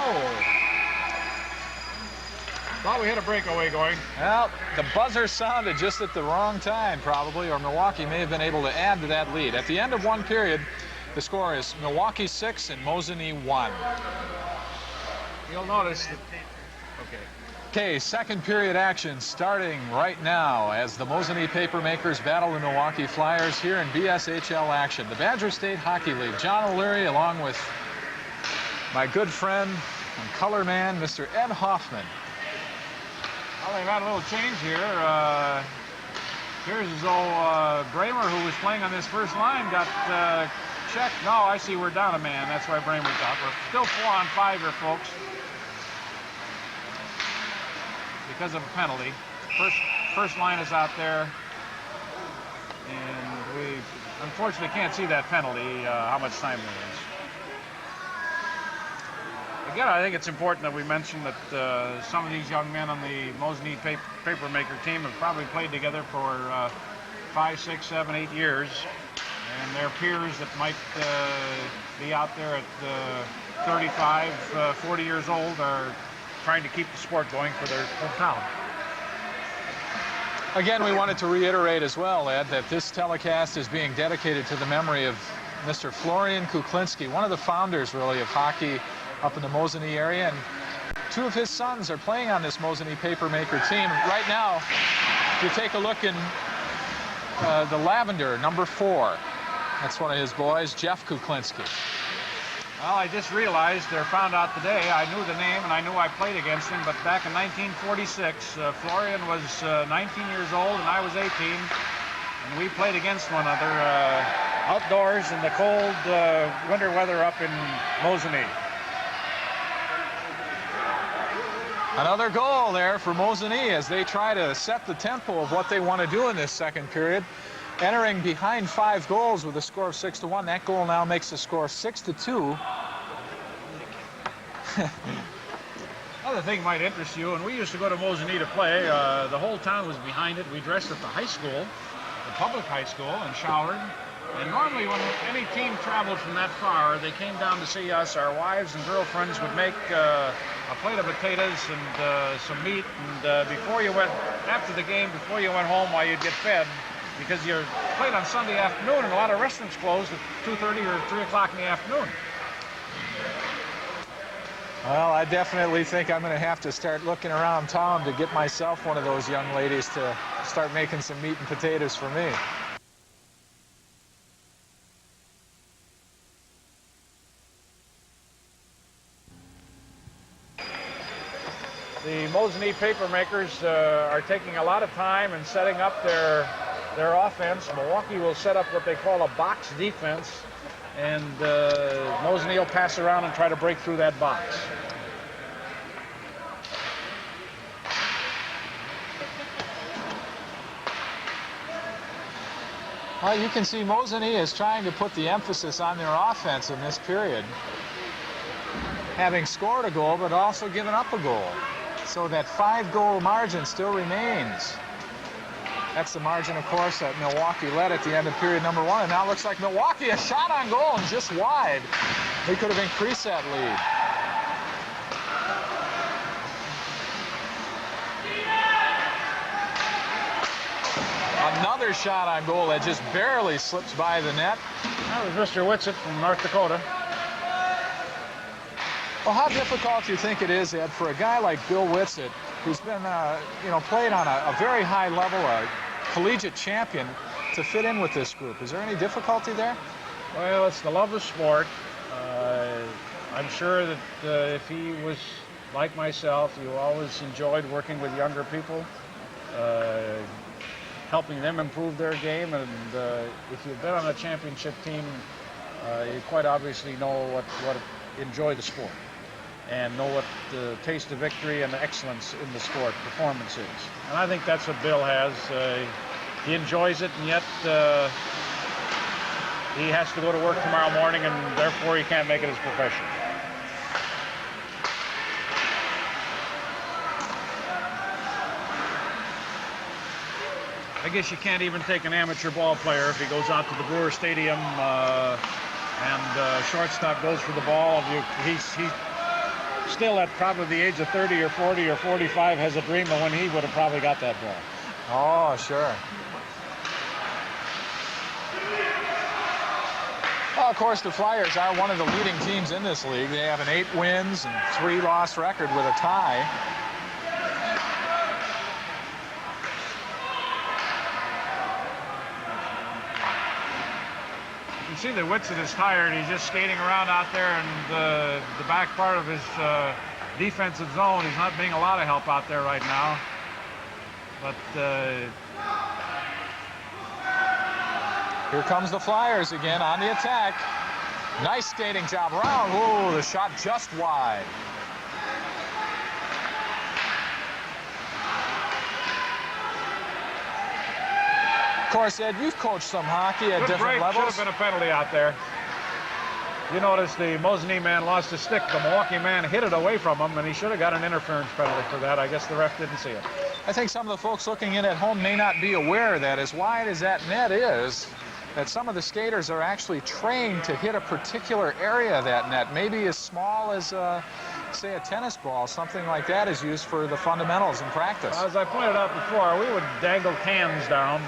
Thought we had a breakaway going. Well, the buzzer sounded just at the wrong time, probably, or Milwaukee may have been able to add to that lead. At the end of one period, the score is Milwaukee 6 and Mosinee 1. You'll notice that... Okay, second period action starting right now as the Mosinee Papermakers battle the Milwaukee Flyers here in BSHL action. The Badger State Hockey League. John O'Leary along with my good friend and color man, Mr. Ed Hoffman. Well, they've had a little change here. Here's as though Bramer, who was playing on this first line, got checked. No, I see we're down a man. That's why Bramer's out. We're still 4-on-5 here, folks. Because of a penalty. First line is out there. And we unfortunately can't see that penalty, how much time there is. Again, I think it's important that we mention that some of these young men on the Mosinee Papermaker team have probably played together for 5, 6, 7, 8 years. And their peers that might be out there at 35, 40 years old are trying to keep the sport going for their hometown. Again, we wanted to reiterate as well, Ed, that this telecast is being dedicated to the memory of Mr. Florian Kuklinski, one of the founders, really, of hockey up in the Mosinee area. And 2 of his sons are playing on this Mosinee Papermaker team. Right now, if you take a look in the lavender, number 4, That's one of his boys, Jeff Kuklinski. Well, I just realized, or found out today, I knew the name and I knew I played against him, but back in 1946, Florian was 19 years old and I was 18, and we played against one another outdoors in the cold winter weather up in Mosinee. Another goal there for Mosinee as they try to set the tempo of what they want to do in this second period. Entering behind 5 goals with a score of 6-1. That goal now makes the score 6-2. Another thing might interest you, and we used to go to Mosinee to play. The whole town was behind it. We dressed at the high school, the public high school, and showered. And normally when any team traveled from that far, they came down to see us. Our wives and girlfriends would make a plate of potatoes and some meat. And before you went, after the game, before you went home, while you'd get fed, because you played on Sunday afternoon and a lot of restaurants closed at 2:30 or 3 o'clock in the afternoon. Well, I definitely think I'm going to have to start looking around town to get myself one of those young ladies to start making some meat and potatoes for me. The Mosinee Papermakers are taking a lot of time in setting up their offense. Milwaukee will set up what they call a box defense, and Mosinee will pass around and try to break through that box. Well, you can see Mosinee is trying to put the emphasis on their offense in this period, having scored a goal but also given up a goal. So that 5-goal margin still remains. That's the margin, of course, that Milwaukee led at the end of period number 1. And now it looks like Milwaukee, a shot on goal and just wide. They could have increased that lead. Another shot on goal that just barely slips by the net. That was Mr. Whitsitt from North Dakota. Well, how difficult do you think it is, Ed, for a guy like Bill Whitsitt, who's been, played on a very high level, a collegiate champion, to fit in with this group? Is there any difficulty there? Well, it's the love of sport. I'm sure that if he was like myself, you always enjoyed working with younger people, helping them improve their game. And if you've been on a championship team, you quite obviously know enjoy the sport and know what the taste of victory and the excellence in the sport performance is. And I think that's what Bill has. He enjoys it, and yet he has to go to work tomorrow morning, and therefore he can't make it his profession. I guess you can't even take an amateur ball player if he goes out to the Brewer Stadium and shortstop goes for the ball. He's still at probably the age of 30 or 40 or 45 has a dream of when he would have probably got that ball. Oh, sure. Well, of course, the Flyers are one of the leading teams in this league. They have an 8 wins and 3 loss record with a tie. You see that Whitsitt is tired. He's just skating around out there in the back part of his defensive zone. He's not being a lot of help out there right now. But here comes the Flyers again on the attack. Nice skating job around. Ooh, the shot just wide. Of course, Ed, you've coached some hockey at different levels. Should have been a penalty out there. You notice the Mosinee man lost his stick. The Milwaukee man hit it away from him, and he should have got an interference penalty for that. I guess the ref didn't see it. I think some of the folks looking in at home may not be aware that as wide as that net is, that some of the skaters are actually trained to hit a particular area of that net, maybe as small as, say, a tennis ball. Something like that is used for the fundamentals in practice. As I pointed out before, we would dangle cans down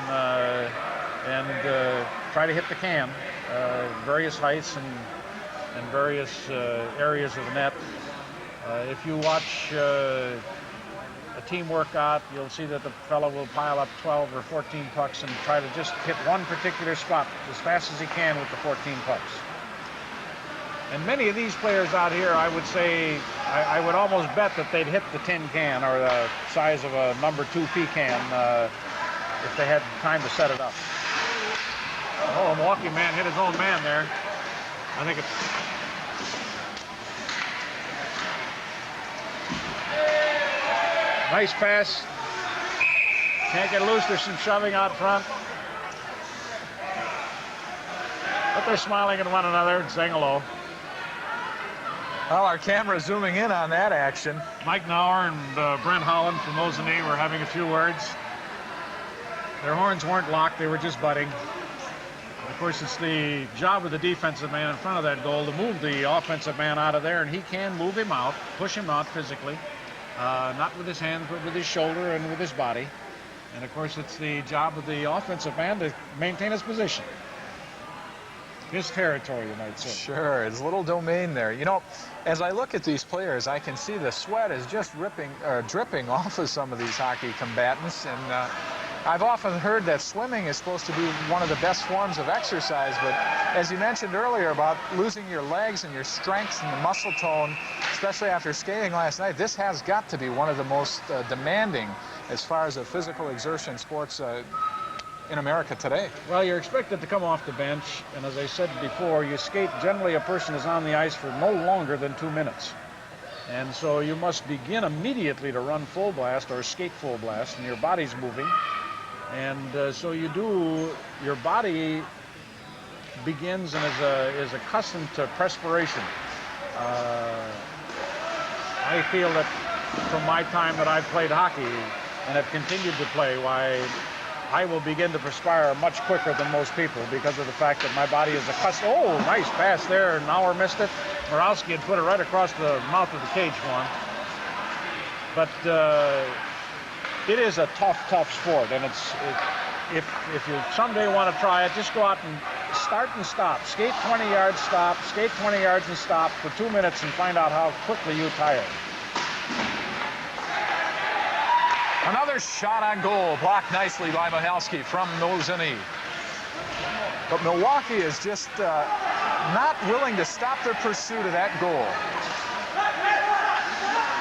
and try to hit the can, various heights and various areas of the net. If you watch a team workout, you'll see that the fellow will pile up 12 or 14 pucks and try to just hit one particular spot as fast as he can with the 14 pucks. And many of these players out here, I would say, I would almost bet that they'd hit the tin can or the size of a number 2 pecan if they had time to set it up. Oh, a Milwaukee man hit his own man there. I think it's... Nice pass. Can't get loose. There's some shoving out front. But they're smiling at one another and saying hello. Well, our camera zooming in on that action. Mike Nauer and Brent Holland from Mosinee were having a few words. Their horns weren't locked. They were just butting. Of course, it's the job of the defensive man in front of that goal to move the offensive man out of there, and he can move him out, push him out physically. Not with his hands, but with his shoulder and with his body. And of course, it's the job of the offensive man to maintain his position. His territory, you might say. Sure, his little domain there. You know, as I look at these players, I can see the sweat is just dripping off of some of these hockey combatants. And I've often heard that swimming is supposed to be one of the best forms of exercise, but as you mentioned earlier about losing your legs and your strength and the muscle tone, especially after skating last night, this has got to be one of the most demanding as far as a physical exertion sports in America today. Well, you're expected to come off the bench, and as I said before, you skate, generally a person is on the ice for no longer than 2 minutes. And so you must begin immediately to run full blast or skate full blast, and your body's moving. And so you do, your body begins and is accustomed to perspiration. I feel that from my time that I've played hockey and have continued to play, why I will begin to perspire much quicker than most people because of the fact that my body is accustomed. Oh, nice pass there. Nauer missed it. Morawski had put it right across the mouth of the cage for him. But it is a tough sport, and if you someday want to try it, just go out and start and stop. Skate 20 yards, stop. Skate 20 yards and stop for 2 minutes and find out how quickly you tire. Another shot on goal, blocked nicely by Mihalski from Mosinee. But Milwaukee is just not willing to stop their pursuit of that goal.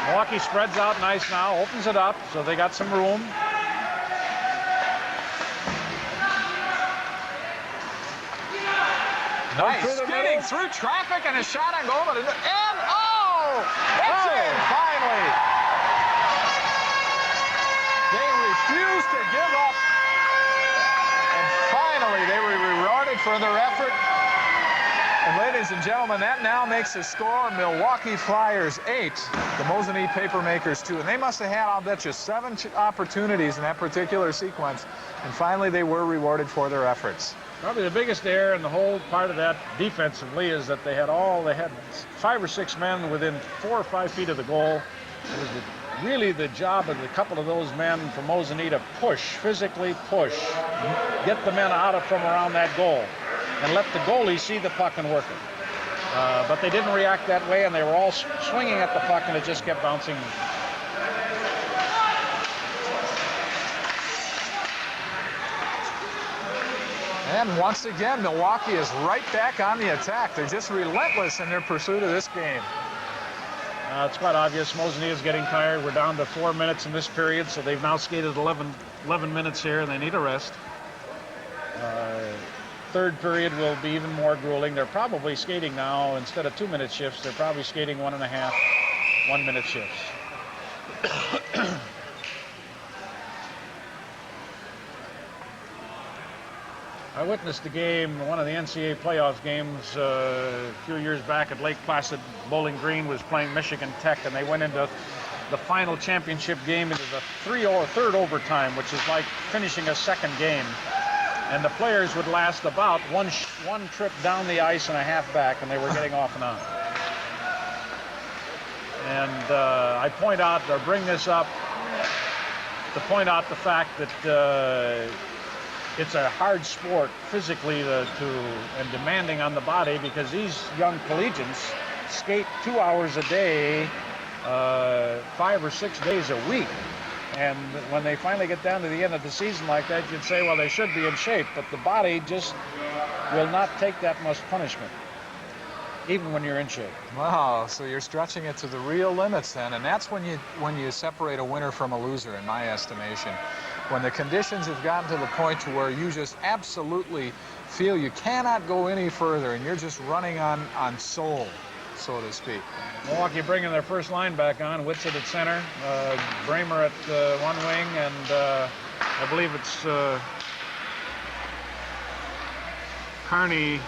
Milwaukee spreads out nice now, opens it up, so they got some room. Nice skating through traffic and a shot on goal, and oh, that's in finally. They refused to give up, and finally they were rewarded for their effort. And ladies and gentlemen, that now makes the score Milwaukee Flyers 8, the Mosinee Papermakers 2. And they must have had, I'll bet you, 7 opportunities in that particular sequence. And finally, they were rewarded for their efforts. Probably the biggest error in the whole part of that defensively is that they had 5 or 6 men within 4 or 5 feet of the goal. It was really the job of a couple of those men from Mosinee to push, physically push, get the men out from around that goal, and let the goalie see the puck and work it. But they didn't react that way, and they were all swinging at the puck, and it just kept bouncing. And once again, Milwaukee is right back on the attack. They're just relentless in their pursuit of this game. It's quite obvious. Mosinee is getting tired. We're down to 4 minutes in this period, so they've now skated 11 minutes here, and they need a rest. Third period will be even more grueling. They're probably skating now, instead of 2-minute shifts, they're probably skating 1.5 1-minute shifts. I witnessed the game, one of the NCAA playoff games a few years back at Lake Placid. Bowling Green was playing Michigan Tech, and they went into the final championship game into the third overtime, which is like finishing a second game. And the players would last about one trip down the ice and a half back, and they were getting off and on. And I point out, or bring this up, to point out the fact that it's a hard sport physically and demanding on the body, because these young collegians skate 2 hours a day, 5 or 6 days a week. And when they finally get down to the end of the season like that, you'd say, well, they should be in shape, but the body just will not take that much punishment, even when you're in shape. Wow, so you're stretching it to the real limits then, and that's when you separate a winner from a loser, in my estimation. When the conditions have gotten to the point to where you just absolutely feel you cannot go any further, and you're just running on soul, so to speak. Milwaukee bringing their first line back on. Whitsitt at center, Bramer at one wing, and I believe it's Carney,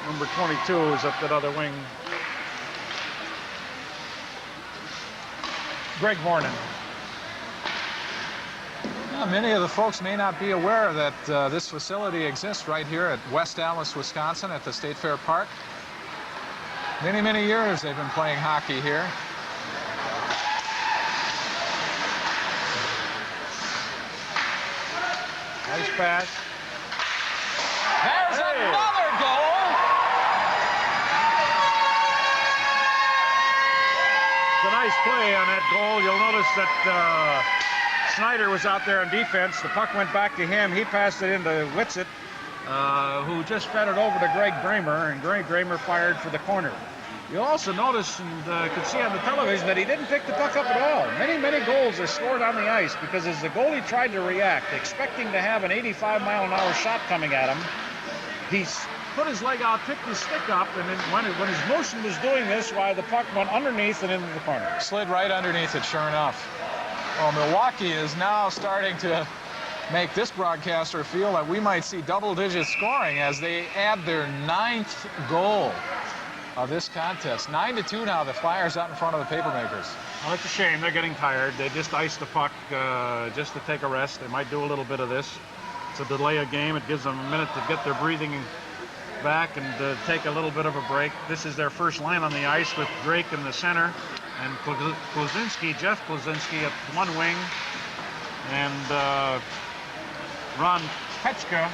number 22, is at that other wing. Greg Mornan. Well, many of the folks may not be aware that this facility exists right here at West Allis, Wisconsin, at the State Fair Park. Many, many years they've been playing hockey here. Nice pass. There's another goal. It's a nice play on that goal. You'll notice that Snyder was out there on defense. The puck went back to him. He passed it into Whitsitt, who just fed it over to Greg Bramer, and Greg Bramer fired for the corner. You'll also notice and could see on the television that he didn't pick the puck up at all. Many, many goals are scored on the ice because as the goalie tried to react, expecting to have an 85-mile-an-hour shot coming at him, he put his leg out, picked his stick up, and then when his motion was doing this, why the puck went underneath and into the corner. Slid right underneath it, sure enough. Well, Milwaukee is now starting to make this broadcaster feel that we might see double-digit scoring as they add their 9th goal of this contest. 9-2 now, the Flyers out in front of the Papermakers. Well, it's a shame. They're getting tired. They just iced the puck just to take a rest. They might do a little bit of this. It's a delay of game. It gives them a minute to get their breathing back and take a little bit of a break. This is their first line on the ice with Drake in the center and Jeff Klozinski at one wing, and Ron Pechka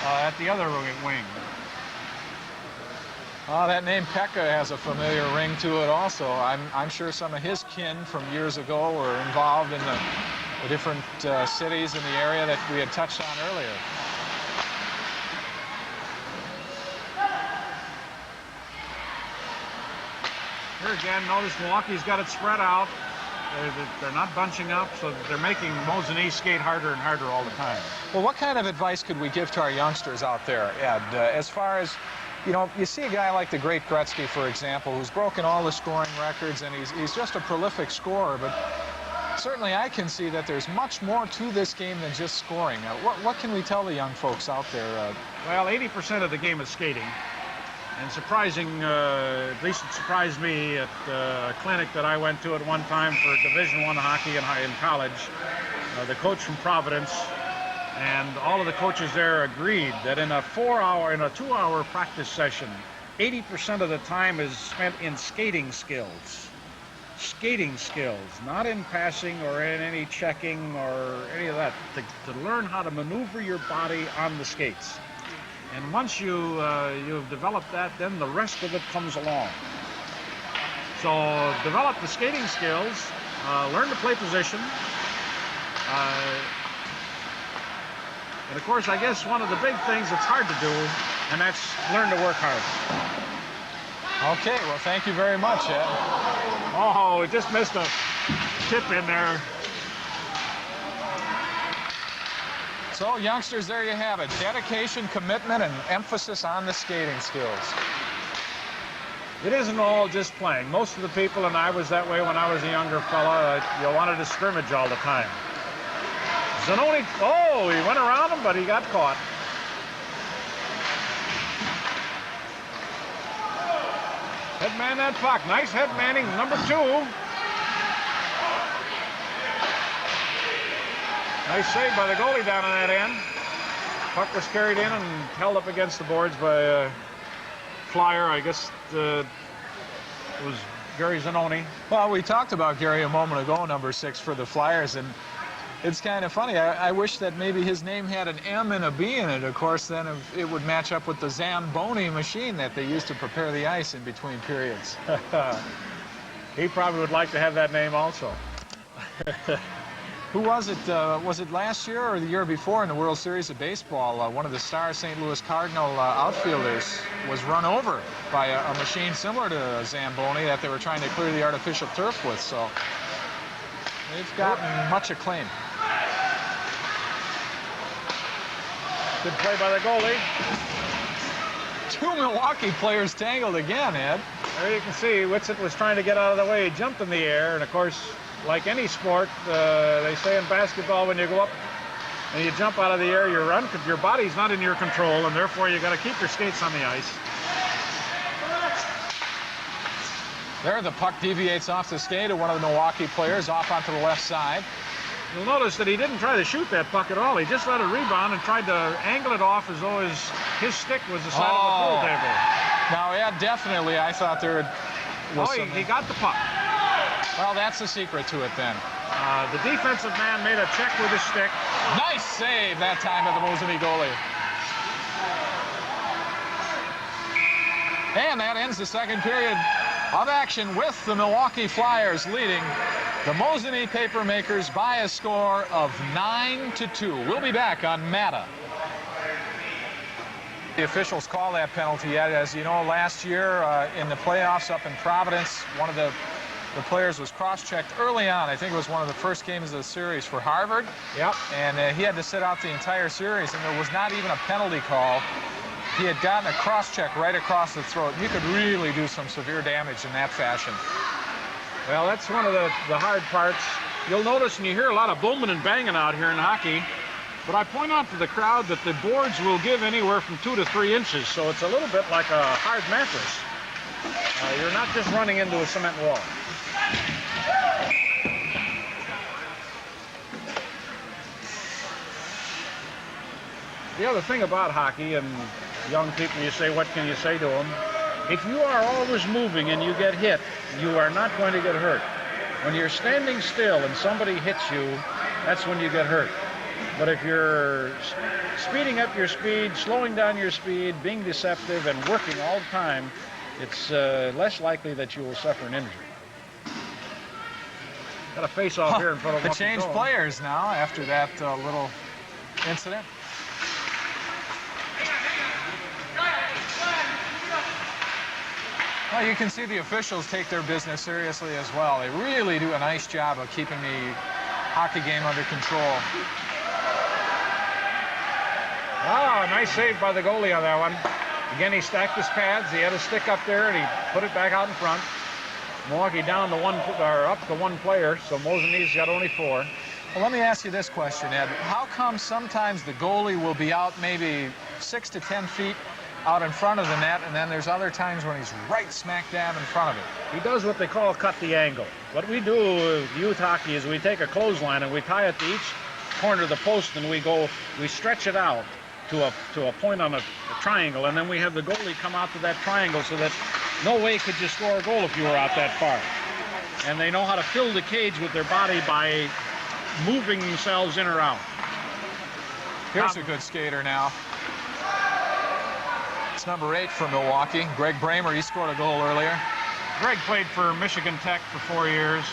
at the other wing. Oh, that name Pekka has a familiar ring to it also. I'm sure some of his kin from years ago were involved in the different cities in the area that we had touched on earlier. Here again, notice Milwaukee's got it spread out. They're not bunching up, so they're making Mosinee skate harder and harder all the time. Well, what kind of advice could we give to our youngsters out there, Ed, as far as, you know, you see a guy like the great Gretzky, for example, who's broken all the scoring records, and he's just a prolific scorer, but certainly I can see that there's much more to this game than just scoring. What can we tell the young folks out there? Well, 80% of the game is skating. And surprising, at least it surprised me at a clinic that I went to at one time for Division I hockey in college. The coach from Providence and all of the coaches there agreed that in a 2-hour practice session, 80% of the time is spent in skating skills. Skating skills, not in passing or in any checking or any of that, to learn how to maneuver your body on the skates. And once you've developed that, then the rest of it comes along. So develop the skating skills, learn to play position. And of course, I guess one of the big things that's hard to do, and that's learn to work hard. Okay, well, thank you very much, Ed. Oh, we just missed a tip in there. So, youngsters, there you have it. Dedication, commitment, and emphasis on the skating skills. It isn't all just playing. Most of the people, and I was that way when I was a younger fella, you wanted to scrimmage all the time. Zanoni, oh, he went around him, but he got caught. Headman that puck. Nice head manning, number 2. Nice save by the goalie down on that end. Puck was carried in and held up against the boards by a Flyer. I guess it was Gary Zanoni. Well, we talked about Gary a moment ago, number 6 for the Flyers, and it's kind of funny. I wish that maybe his name had an M and a B in it. Of course, then it would match up with the Zamboni machine that they used to prepare the ice in between periods. He probably would like to have that name also. Who was it? Was it last year or the year before in the World Series of Baseball? One of the star St. Louis Cardinal outfielders was run over by a machine similar to Zamboni that they were trying to clear the artificial turf with. So they've gotten much acclaim. Good play by the goalie. Two Milwaukee players tangled again, Ed. There you can see Whitsitt was trying to get out of the way. He jumped in the air, and of course, like any sport, they say in basketball, when you go up and you jump out of the air, your body's not in your control, and therefore you got to keep your skates on the ice. There, the puck deviates off the skate of one of the Milwaukee players off onto the left side. You'll notice that he didn't try to shoot that puck at all. He just let it rebound and tried to angle it off as though his stick was the side of the pool table. Now, yeah, definitely, I thought there was he got the puck. Well, that's the secret to it then. The defensive man made a check with his stick. Nice save that time of the Mosinee goalie. And that ends the second period of action with the Milwaukee Flyers leading the Mosinee Papermakers by a score of 9-2. We'll be back on MATA. The officials call that penalty. As you know, last year in the playoffs up in Providence, one of the players was cross-checked early on. I think it was one of the first games of the series for Harvard. Yep. And he had to sit out the entire series, and there was not even a penalty call. He had gotten a cross-check right across the throat. You could really do some severe damage in that fashion. Well, that's one of the hard parts. You'll notice, and you hear a lot of booming and banging out here in hockey, but I point out to the crowd that the boards will give anywhere from 2 to 3 inches, so it's a little bit like a hard mattress. You're not just running into a cement wall. The other thing about hockey, and young people, you say, what can you say to them? If you are always moving and you get hit, you are not going to get hurt. When you're standing still and somebody hits you, that's when you get hurt. But if you're speeding up your speed, slowing down your speed, being deceptive, and working all the time, it's less likely that you will suffer an injury. Got a face-off here in front of They changed players now after that little incident. Well, you can see the officials take their business seriously as well. They really do a nice job of keeping the hockey game under control. Ah, nice save by the goalie on that one. Again, he stacked his pads. He had his stick up there, and he put it back out in front. Milwaukee down to up to one player, so Mosinee's got only 4. Well, let me ask you this question, Ed. How come sometimes the goalie will be out maybe 6 to 10 feet out in front of the net, and then there's other times when he's right smack dab in front of it? He does what they call cut the angle. What we do with youth hockey is we take a clothesline and we tie it to each corner of the post, and we stretch it out to a point on a triangle, and then we have the goalie come out to that triangle so that no way could you score a goal if you were out that far. And they know how to fill the cage with their body by moving themselves in or out. Here's a good skater now. It's number 8 for Milwaukee, Greg Bramer. He scored a goal earlier. Greg played for Michigan Tech for 4 years.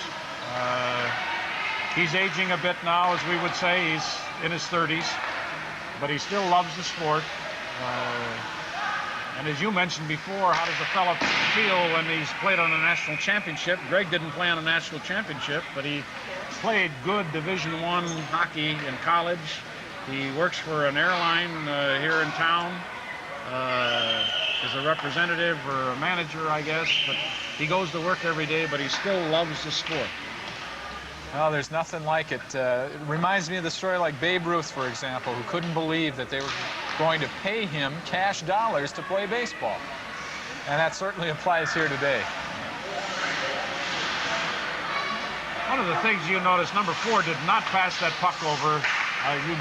He's aging a bit now, as we would say. He's in his 30s, but he still loves the sport. And as you mentioned before, how does a fella feel when he's played on a national championship? Greg didn't play on a national championship, but he played good Division I hockey in college. He works for an airline here in town as a representative or a manager, I guess. But he goes to work every day, but he still loves the sport. Well, there's nothing like it. It reminds me of the story like Babe Ruth, for example, who couldn't believe that they were going to pay him cash dollars to play baseball. And that certainly applies here today. One of the things you notice, number 4 did not pass that puck over. You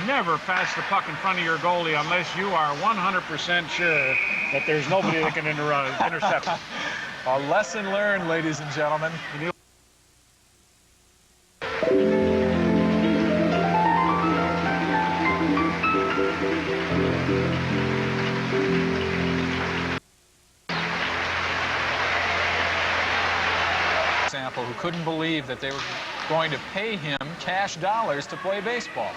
never pass the puck in front of your goalie unless you are 100% sure that there's nobody that can intercept it. A lesson learned, ladies and gentlemen. Who couldn't believe that they were going to pay him cash dollars to play baseball.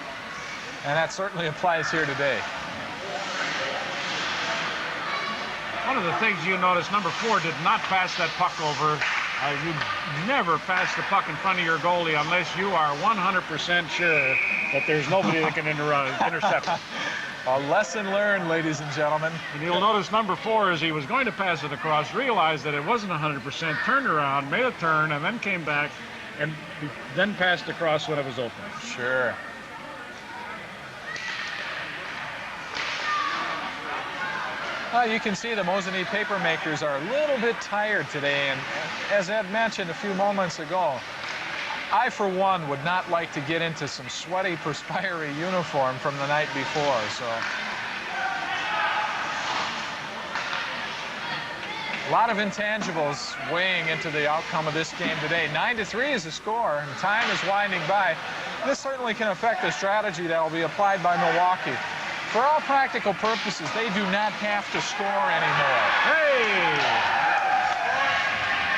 And that certainly applies here today. One of the things you notice, number 4 did not pass that puck over. You never pass the puck in front of your goalie unless you are 100% sure that there's nobody that can intercept it. A lesson learned, ladies and gentlemen. And you'll notice number 4, as he was going to pass it across, realized that it wasn't 100%, turned around, made a turn, and then came back, and then passed across when it was open. Sure. Well, you can see the Mosinee Papermakers are a little bit tired today, and as Ed mentioned a few moments ago, I, for one, would not like to get into some sweaty, perspiry uniform from the night before, so. A lot of intangibles weighing into the outcome of this game today. 9-3 is the score, and time is winding by. This certainly can affect the strategy that will be applied by Milwaukee. For all practical purposes, they do not have to score anymore. Hey!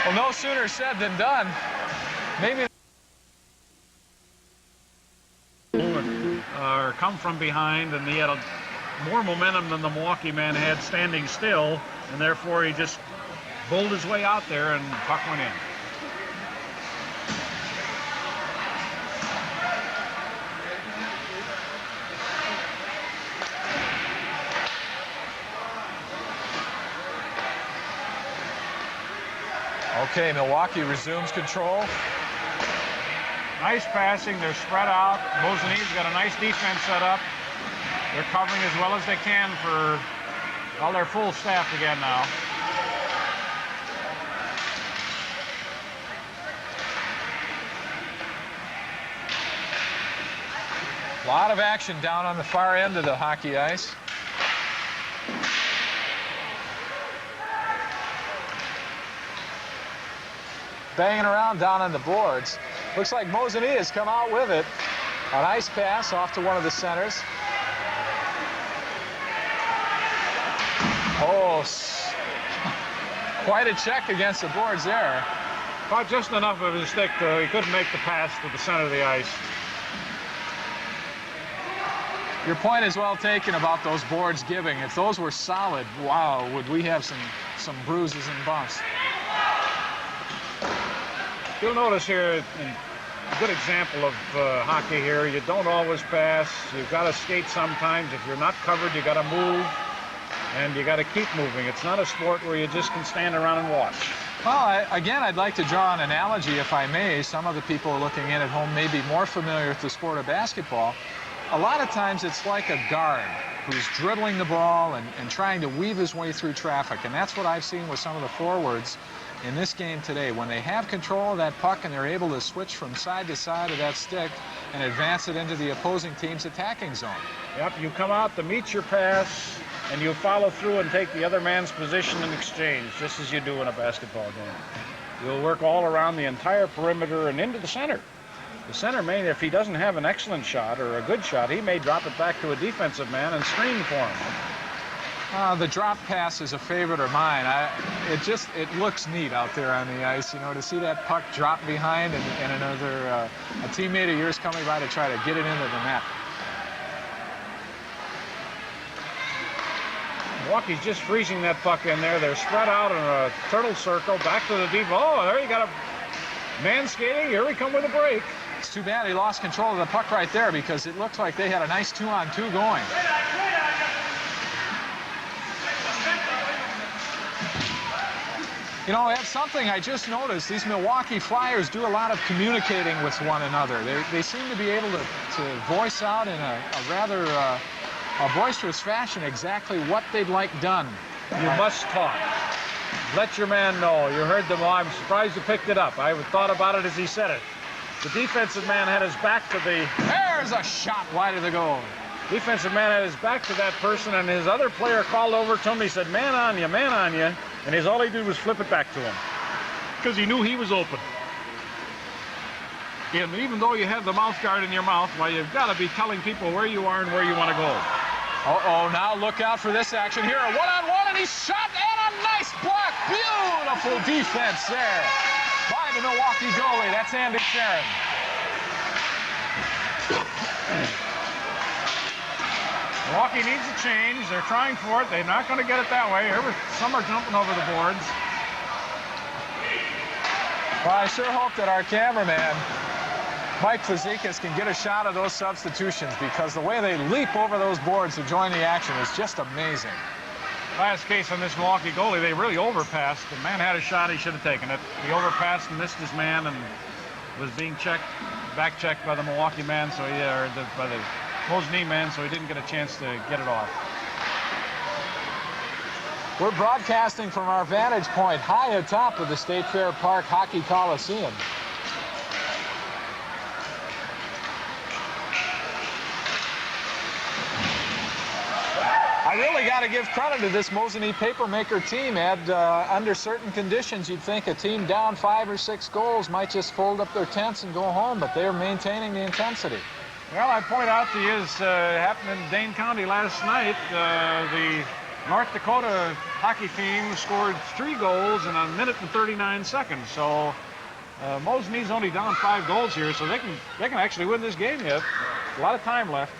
Well, no sooner said than done. Maybe come from behind, and he had more momentum than the Milwaukee man had standing still, and therefore he just bowled his way out there, and the puck went in. Okay, Milwaukee resumes control. Nice passing. They're spread out. Mosinee's got a nice defense set up. They're covering as well as they can for all their full staff again now. A lot of action down on the far end of the hockey ice. Banging around down on the boards. Looks like Mosinee has come out with it. A nice pass off to one of the centers. Oh, quite a check against the boards there. Caught just enough of his stick, though. He couldn't make the pass to the center of the ice. Your point is well taken about those boards giving. If those were solid, wow, would we have some bruises and bumps. You'll notice here, a good example of hockey here, you don't always pass. You've got to skate sometimes. If you're not covered, you got to move, and you got to keep moving. It's not a sport where you just can stand around and watch. Well, again, I'd like to draw an analogy, if I may. Some of the people looking in at home may be more familiar with the sport of basketball. A lot of times it's like a guard who's dribbling the ball and trying to weave his way through traffic, and that's what I've seen with some of the forwards in this game today. When they have control of that puck and they're able to switch from side to side of that stick and advance it into the opposing team's attacking zone. Yep, you come out to meet your pass, and you follow through and take the other man's position in exchange, just as you do in a basketball game. You'll work all around the entire perimeter and into the center. The center may, if he doesn't have an excellent shot or a good shot, he may drop it back to a defensive man and screen for him. The drop pass is a favorite of mine. It looks neat out there on the ice, you know, to see that puck drop behind and another a teammate of yours coming by to try to get it into the net. Milwaukee's just freezing that puck in there. They're spread out in a turtle circle, back to the deep. Oh, there you got a man skating. Here we come with a break. It's too bad he lost control of the puck right there, because it looked like they had a nice 2-on-2 going. You know, that's something I just noticed. These Milwaukee Flyers do a lot of communicating with one another. They seem to be able to voice out in a rather a boisterous fashion exactly what they'd like done. You must talk. Let your man know. You heard them all. I'm surprised you picked it up. I thought about it as he said it. The defensive man had his back to the... There's a shot wide of the goal. Defensive man had his back to that person, and his other player called over to him. He said, man on you, man on you. And all he did was flip it back to him, because he knew he was open. And even though you have the mouth guard in your mouth, well, you've got to be telling people where you are and where you want to go. Uh-oh, now look out for this action here. A one-on-one, and he's shot, and a nice block. Beautiful defense there by behind the Milwaukee goalie. That's Andy Sharon. Milwaukee needs a change. They're trying for it. They're not going to get it that way. Some are jumping over the boards. Well, I sure hope that our cameraman, Mike Fazekas, can get a shot of those substitutions, because the way they leap over those boards to join the action is just amazing. Last case on this Milwaukee goalie, they really overpassed. The man had a shot, he should have taken it. He overpassed and missed his man and was being back checked by the Milwaukee man, by the Mosinee man, so he didn't get a chance to get it off. We're broadcasting from our vantage point high atop of the State Fair Park Hockey Coliseum. I really got to give credit to this Mosinee Papermaker team, Ed. Under certain conditions, you'd think a team down 5 or 6 goals might just fold up their tents and go home, but they're maintaining the intensity. Well, I point out to you, as happened in Dane County last night, the North Dakota hockey team scored 3 goals in 1 minute and 39 seconds. So Mosinee's only down 5 goals here, so they can actually win this game yet. A lot of time left.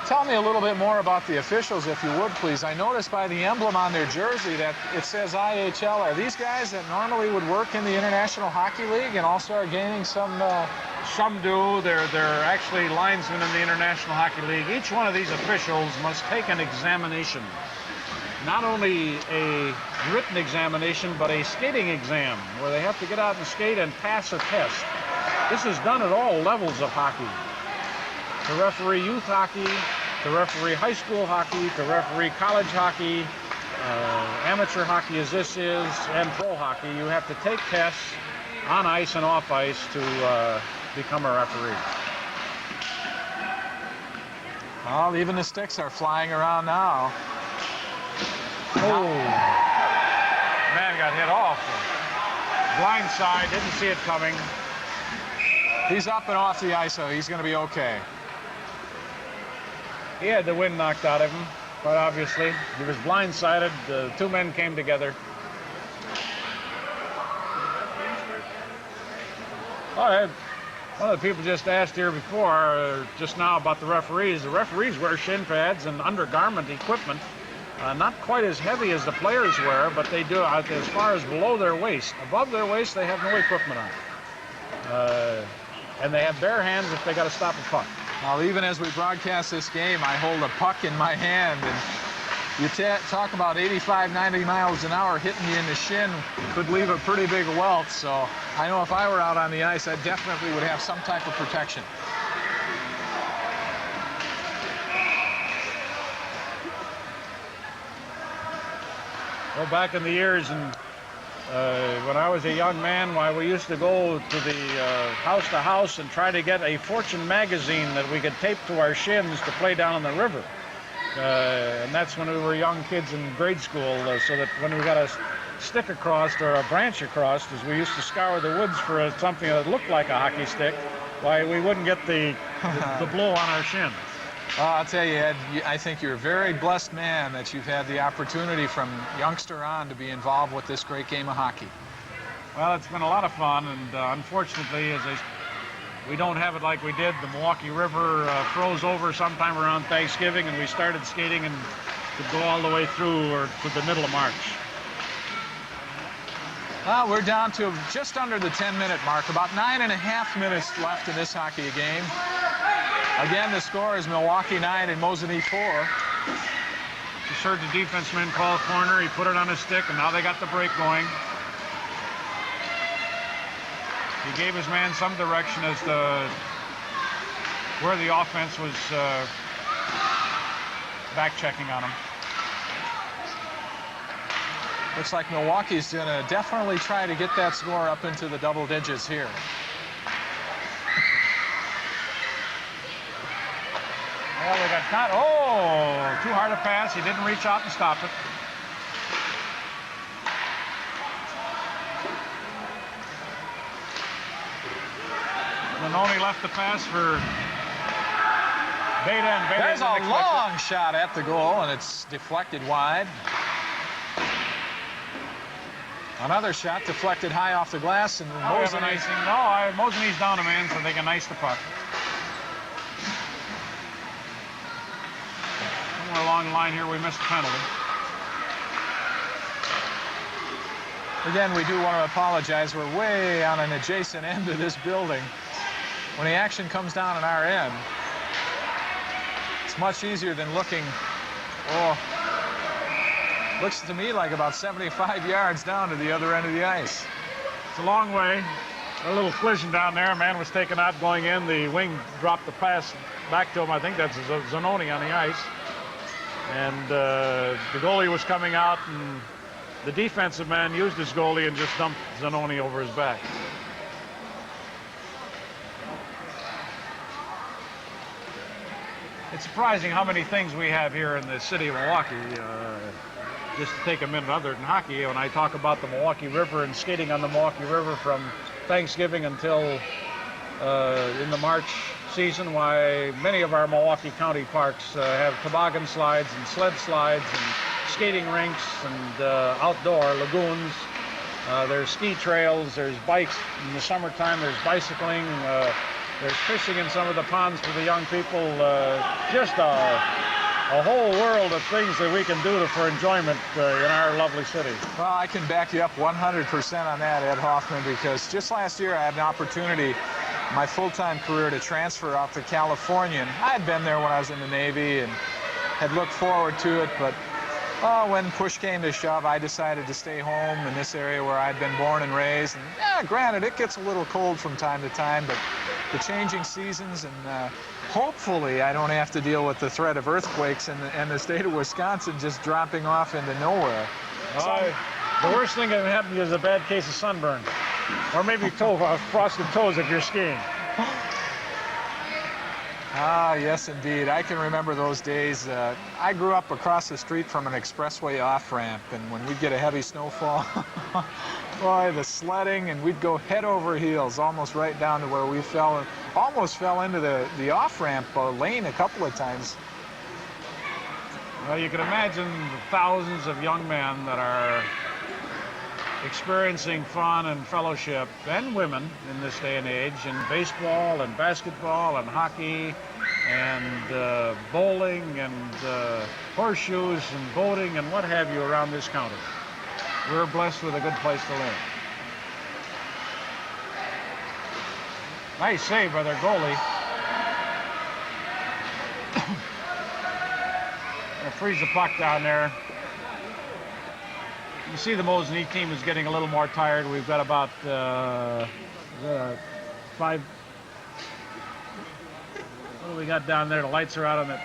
Tell me a little bit more about the officials, if you would, please. I noticed by the emblem on their jersey that it says IHL. Are these guys that normally would work in the International Hockey League and also are gaining some... Some do. They're actually linesmen in the International Hockey League. Each one of these officials must take an examination. Not only a written examination, but a skating exam, where they have to get out and skate and pass a test. This is done at all levels of hockey. To referee youth hockey, to referee high school hockey, to referee college hockey, amateur hockey as this is, and pro hockey. You have to take tests on ice and off ice to become a referee. Well, even the sticks are flying around now. Oh, man got hit off. Blind side, didn't see it coming. He's up and off the ice, so he's going to be okay. He had the wind knocked out of him, quite obviously. He was blindsided. The 2 men came together. One of the people just asked here before, just now, about the referees. The referees wear shin pads and undergarment equipment. Not quite as heavy as the players wear, but they do as far as below their waist. Above their waist, they have no equipment on. And they have bare hands if they got to stop a puck. Well, even as we broadcast this game, I hold a puck in my hand, and you talk about 85, 90 miles an hour hitting you in the shin could leave a pretty big welt. So I know if I were out on the ice, I definitely would have some type of protection. Well, back in the years, and when I was a young man, why we used to go to the house to house and try to get a Fortune magazine that we could tape to our shins to play down on the river. And that's when we were young kids in grade school, so that when we got a stick across or a branch across, as we used to scour the woods for something that looked like a hockey stick, why we wouldn't get the blow on our shin. I'll tell you, Ed, I think you're a very blessed man that you've had the opportunity from youngster on to be involved with this great game of hockey. Well, it's been a lot of fun, and unfortunately, we don't have it like we did. The Milwaukee River froze over sometime around Thanksgiving, and we started skating and could go all the way through or to the middle of March. Well, we're down to just under the 10-minute mark, about 9.5 minutes left in this hockey game. Again, the score is Milwaukee 9 and Mosinee 4. Just heard the defenseman call corner. He put it on his stick, and now they got the break going. He gave his man some direction as to where the offense was back-checking on him. Looks like Milwaukee's going to definitely try to get that score up into the double digits here. Well, they got caught. Oh, too hard a pass. He didn't reach out and stop it. Manoni left the pass for Beta, and Beta. There's a long shot at the goal, and it's deflected wide. Another shot deflected high off the glass, and Mosinee. Mosinee's down a man, so they can ice the puck. Somewhere along the line here, we missed a penalty. Again, we do want to apologize. We're way on an adjacent end of this building. When the action comes down on our end, it's much easier than looking, looks to me like about 75 yards down to the other end of the ice. It's a long way. A little collision down there. A man was taken out going in. The wing dropped the pass back to him. I think that's Zanoni on the ice. And the goalie was coming out, and the defensive man used his goalie and just dumped Zanoni over his back. It's surprising how many things we have here in the city of Milwaukee. Just to take a minute other than hockey, when I talk about the Milwaukee River and skating on the Milwaukee River from Thanksgiving until in the March season, why many of our Milwaukee County parks have toboggan slides and sled slides and skating rinks and outdoor lagoons. There's ski trails, there's bikes in the summertime, there's bicycling, there's fishing in some of the ponds for the young people. Just a whole world of things that we can do for enjoyment in our lovely city. Well, I can back you up 100% on that, Ed Hoffman, because just last year I had an opportunity in my full-time career to transfer out to California. And I had been there when I was in the Navy and had looked forward to it, but when push came to shove, I decided to stay home in this area where I'd been born and raised. And granted, it gets a little cold from time to time, but the changing seasons, and hopefully I don't have to deal with the threat of earthquakes and the state of Wisconsin just dropping off into nowhere. The worst thing that can happen is a bad case of sunburn, or maybe frosted toes if you're skiing. Ah, yes, indeed. I can remember those days. I grew up across the street from an expressway off-ramp, and when we'd get a heavy snowfall, boy, the sledding, and we'd go head over heels, almost right down to where we almost fell into the off-ramp lane a couple of times. Well, you can imagine the thousands of young men that are experiencing fun and fellowship, and women in this day and age, in baseball and basketball and hockey and bowling and horseshoes and boating and what have you around this county. We're blessed with a good place to live. Nice save by their goalie. Gonna freeze the puck down there. You see the Mosinee team is getting a little more tired. We've got about 5. What do we got down there? The lights are out on it.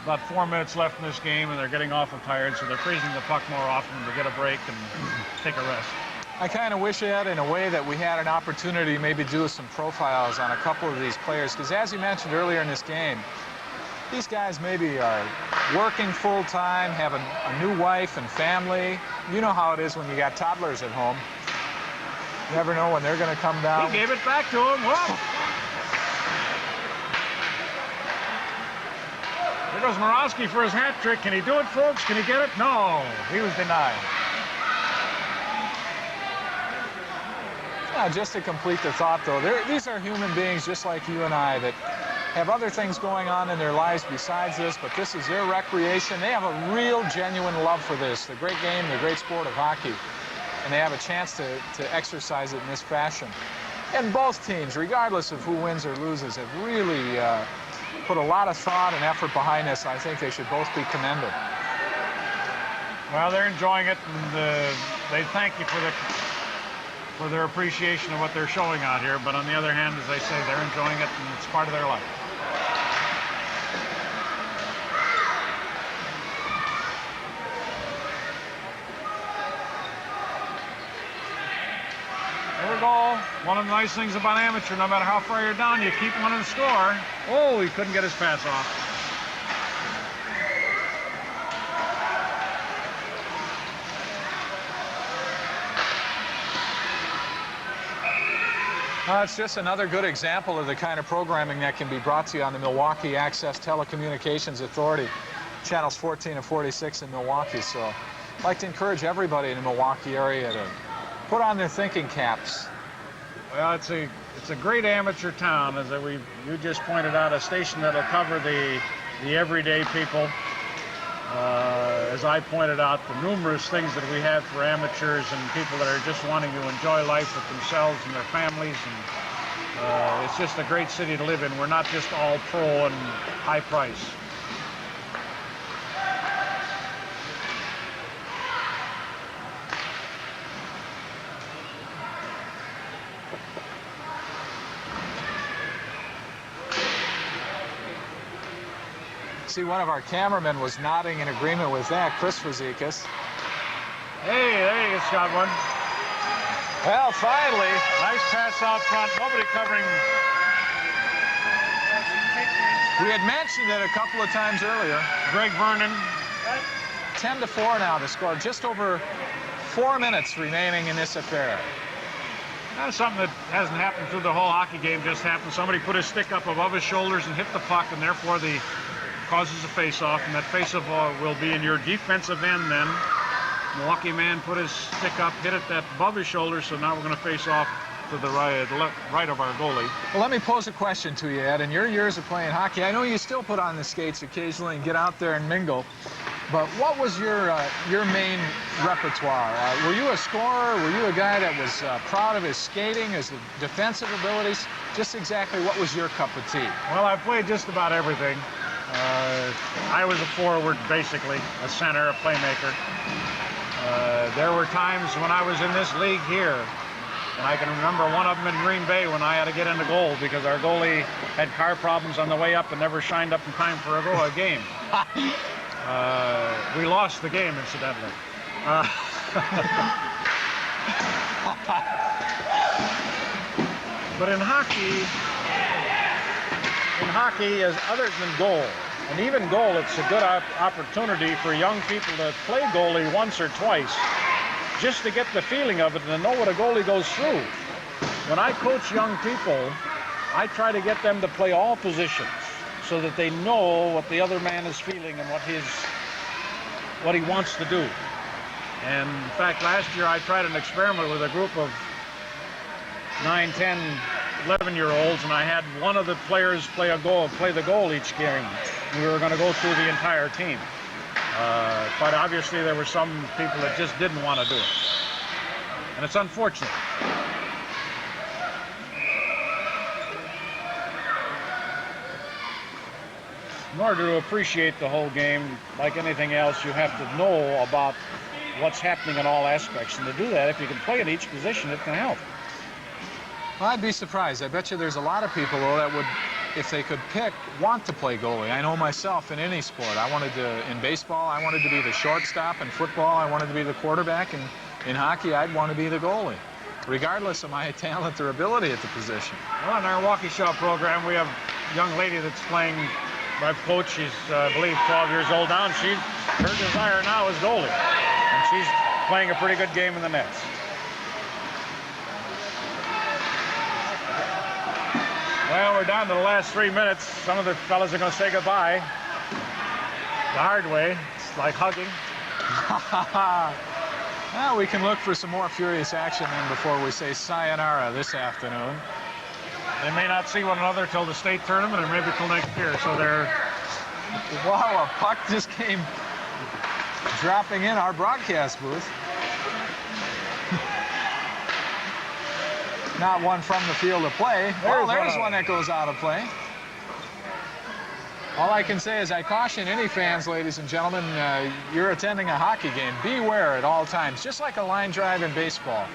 About 4 minutes left in this game, and they're getting awful tired, so they're freezing the puck more often to get a break and take a rest. I kind of wish, Ed, in a way that we had an opportunity to maybe do some profiles on a couple of these players, because as you mentioned earlier in this game, these guys maybe are working full-time, have a new wife and family. You know how it is when you got toddlers at home. You never know when they're going to come down. He gave it back to him. Whoa! There goes Morawski for his hat trick. Can he do it, folks? Can he get it? No, he was denied. Just to complete the thought, though, these are human beings just like you and I that have other things going on in their lives besides this, but this is their recreation. They have a real, genuine love for this, the great game, the great sport of hockey, and they have a chance to exercise it in this fashion. And both teams, regardless of who wins or loses, have really put a lot of thought and effort behind this. I think they should both be commended. Well, they're enjoying it, and they thank you for their appreciation of what they're showing out here. But on the other hand, as I say, they're enjoying it, and it's part of their life. There we go. One of the nice things about amateur, no matter how far you're down, you keep one in the score. Oh, he couldn't get his pass off. It's just another good example of the kind of programming that can be brought to you on the Milwaukee Access Telecommunications Authority, channels 14 and 46 in Milwaukee. So I'd like to encourage everybody in the Milwaukee area to put on their thinking caps. Well, it's a great amateur town, as you just pointed out, a station that'll cover the everyday people. As I pointed out, the numerous things that we have for amateurs and people that are just wanting to enjoy life with themselves and their families. And it's just a great city to live in. We're not just all pro and high price. See, one of our cameramen was nodding in agreement with that, Chris Fazekas. Hey, there you got one. Well, finally. Nice pass out front. Nobody covering. We had mentioned it a couple of times earlier. Greg Vernon. 10-4 now to score. Just over 4 minutes remaining in this affair. That's something that hasn't happened through the whole hockey game. Just happened. Somebody put his stick up above his shoulders and hit the puck, and therefore causes a face-off, and that face-off will be in your defensive end then. Milwaukee man put his stick up, hit it above his shoulder, so now we're going to face off to the right of our goalie. Well, let me pose a question to you, Ed. In your years of playing hockey, I know you still put on the skates occasionally and get out there and mingle, but what was your main repertoire? Were you a scorer? Were you a guy that was proud of his skating, his defensive abilities? Just exactly what was your cup of tea? Well, I played just about everything. I was a forward, basically, a center, a playmaker. There were times when I was in this league here, and I can remember one of them in Green Bay when I had to get into goal because our goalie had car problems on the way up and never shined up in time for a game. We lost the game, incidentally. But in hockey, as other than goal, and even goal, it's a good opportunity for young people to play goalie once or twice just to get the feeling of it and to know what a goalie goes through. When I coach young people, I try to get them to play all positions so that they know what the other man is feeling and what he wants to do. And in fact, last year I tried an experiment with a group of 9, 10, 11-year-olds, and I had one of the players play the goal each game. We were going to go through the entire team. But obviously there were some people that just didn't want to do it. And it's unfortunate. In order to appreciate the whole game, like anything else, you have to know about what's happening in all aspects. And to do that, if you can play at each position, it can help. Well, I'd be surprised. I bet you there's a lot of people, though, that would, if they could pick, want to play goalie. I know myself in any sport. In baseball, I wanted to be the shortstop. In football, I wanted to be the quarterback. And in hockey, I'd want to be the goalie, regardless of my talent or ability at the position. Well, in our Walkie Shop program, we have a young lady that's playing. My coach, she's, I believe, 12 years old now, and her desire now is goalie. And she's playing a pretty good game in the nets. Well, we're down to the last 3 minutes. Some of the fellas are going to say goodbye the hard way. It's like hugging. Well, we can look for some more furious action then before we say sayonara this afternoon. They may not see one another till the state tournament and maybe till next year. So they're... Wow, a puck just came dropping in our broadcast booth. Not one from the field of play. Well, there's one that goes out of play. All I can say is I caution any fans, ladies and gentlemen, you're attending a hockey game. Beware at all times. Just like a line drive in baseball.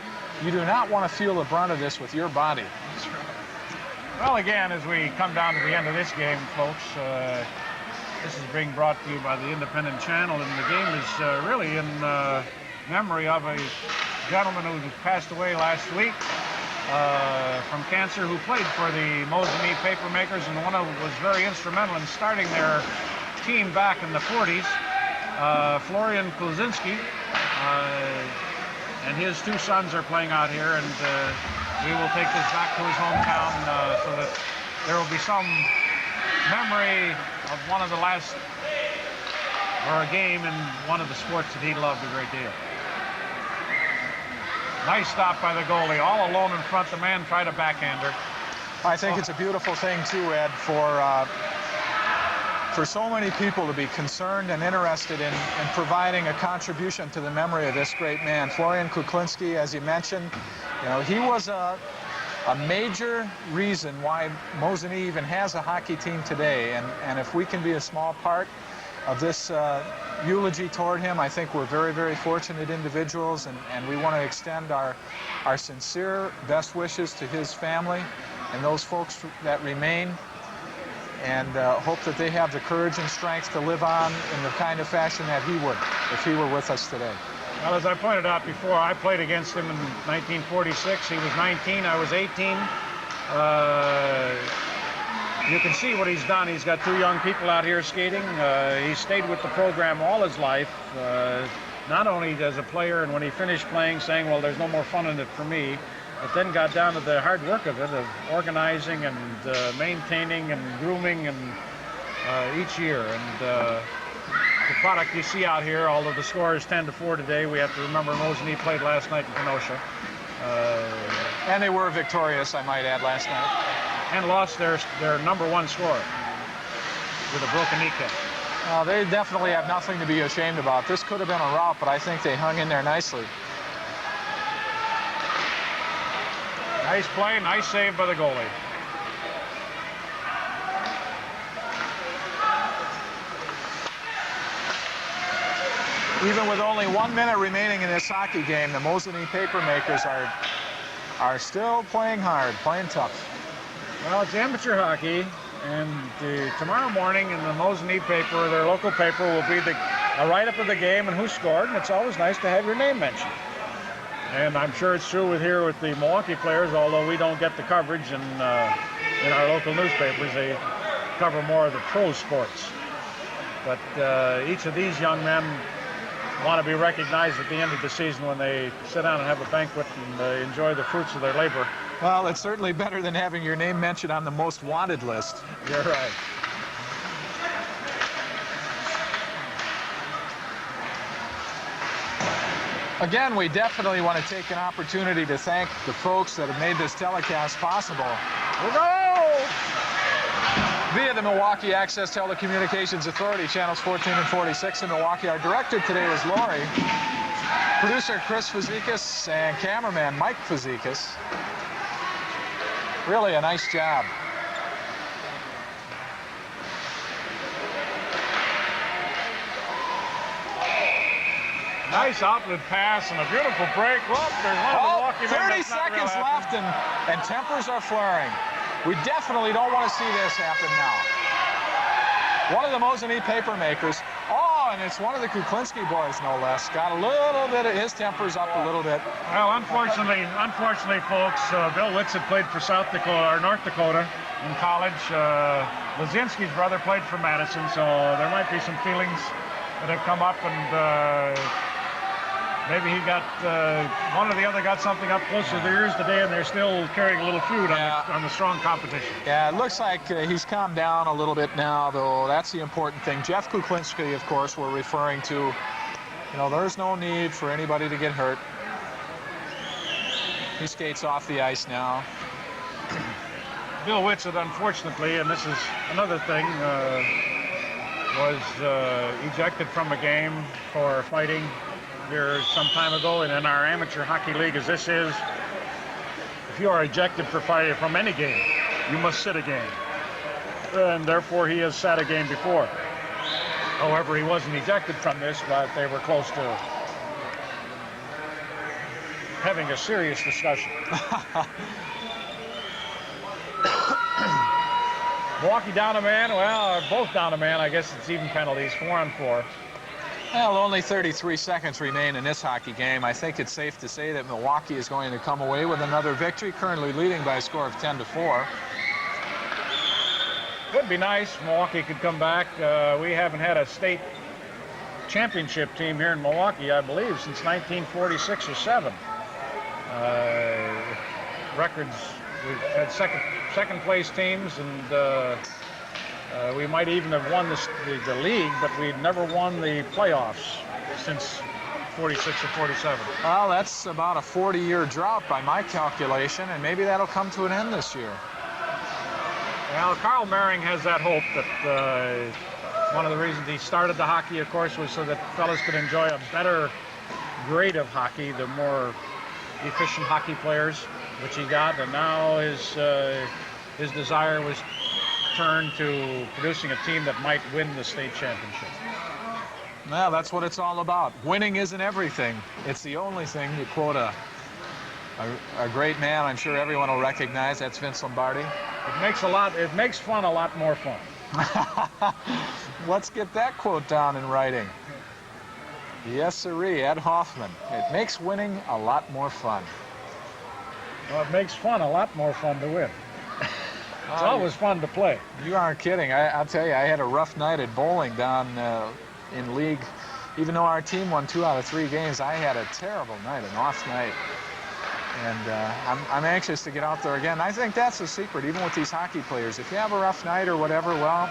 You do not want to feel the brunt of this with your body. That's right. Well, again, as we come down to the end of this game, folks, this is being brought to you by the Independent Channel, and the game is really in memory of a gentleman who passed away last week from cancer, who played for the Mosinee Papermakers, and one of them was very instrumental in starting their team back in the 40s. Florian Kuzinski, and his 2 sons are playing out here, and we will take this back to his hometown so that there will be some memory of one of the last or a game in one of the sports that he loved a great deal. Nice stop by the goalie, all alone in front. The man tried a backhander. I think it's a beautiful thing too, Ed, for so many people to be concerned and interested in providing a contribution to the memory of this great man. Florian Kuklinski, as you mentioned, you know, he was a major reason why Mosinee even has a hockey team today. And if we can be a small part of this eulogy toward him, I think we're very, very fortunate individuals, and we want to extend our sincere best wishes to his family and those folks that remain, and hope that they have the courage and strength to live on in the kind of fashion that he would if he were with us today. Well, as I pointed out before, I played against him in 1946. He was 19, I was 18. You can see what he's done. He's got 2 young people out here skating. He stayed with the program all his life, not only as a player, and when he finished playing, saying, well, there's no more fun in it for me, but then got down to the hard work of it, of organizing and maintaining and grooming and each year. And the product you see out here, although the score is 10-4 today, we have to remember Mosinee played last night in Kenosha. And they were victorious, I might add, last night. And lost their #1 scorer with a broken kneecap. Well, they definitely have nothing to be ashamed about. This could have been a rout, but I think they hung in there nicely. Nice play, nice save by the goalie. Even with only 1 minute remaining in this hockey game, the Mosinee Papermakers are still playing hard, playing tough. Well, it's amateur hockey, and tomorrow morning in the Mosinee paper, their local paper, will be a write-up of the game and who scored, and it's always nice to have your name mentioned. And I'm sure it's true here with the Milwaukee players, although we don't get the coverage in our local newspapers. They cover more of the pro sports. But each of these young men want to be recognized at the end of the season when they sit down and have a banquet and enjoy the fruits of their labor. Well, it's certainly better than having your name mentioned on the most wanted list. You're right. Again, we definitely want to take an opportunity to thank the folks that have made this telecast possible. We'll go! Via the Milwaukee Access Telecommunications Authority, channels 14 and 46 in Milwaukee. Our director today was Lori. Producer Chris Fazekas and cameraman Mike Fazekas. Really a nice job. Nice outlet pass and a beautiful break. Look, there's one of the Milwaukee men. 30 seconds left and tempers are flaring. We definitely don't want to see this happen now. One of the Mosinee Papermakers. Oh, and it's one of the Kuklinski boys, no less. Got a little bit of his tempers up a little bit. Well, unfortunately, folks, Bill Witz had played for North Dakota in college. Lazinski's brother played for Madison, so there might be some feelings that have come up, and maybe he got one or the other got something up close to their ears today, and they're still carrying a little feud on the strong competition. Yeah, it looks like he's calmed down a little bit now, though. That's the important thing. Jeff Kuklinski, of course, we're referring to. You know, there's no need for anybody to get hurt. He skates off the ice now. Bill Witz, unfortunately, and this is another thing, was ejected from a game for fighting here some time ago, and in our amateur hockey league as this is, if you are ejected for fighting from any game, you must sit a game, and therefore he has sat a game before. However, he wasn't ejected from this, but they were close to having a serious discussion. Milwaukee down a man, well, both down a man. I guess it's even penalties, 4-on-4. Well, only 33 seconds remain in this hockey game. I think it's safe to say that Milwaukee is going to come away with another victory, currently leading by a score of 10-4. Would be nice if Milwaukee could come back. We haven't had a state championship team here in Milwaukee, I believe, since 1946 or 7. Records, we've had second place teams, and We might even have won the league, but we'd never won the playoffs since 46 or 47. Well, that's about a 40-year drought by my calculation, and maybe that'll come to an end this year. Well, Carl Mehring has that hope that one of the reasons he started the hockey, of course, was so that fellas could enjoy a better grade of hockey, the more efficient hockey players, which he got, and now his desire was turned to producing a team that might win the state championship. Well, that's what it's all about. Winning isn't everything. It's the only thing. You quote a great man I'm sure everyone will recognize. That's Vince Lombardi. It makes fun a lot more fun. Let's get that quote down in writing. Yes, sirree, Ed Hoffman. It makes winning a lot more fun. Well, it makes fun a lot more fun to win. It's always fun to play. You aren't kidding. I'll tell you, I had a rough night at bowling down in league. Even though our team won 2 out of 3 games, I had a terrible night, an off night. And I'm anxious to get out there again. I think that's the secret, even with these hockey players. If you have a rough night or whatever, well,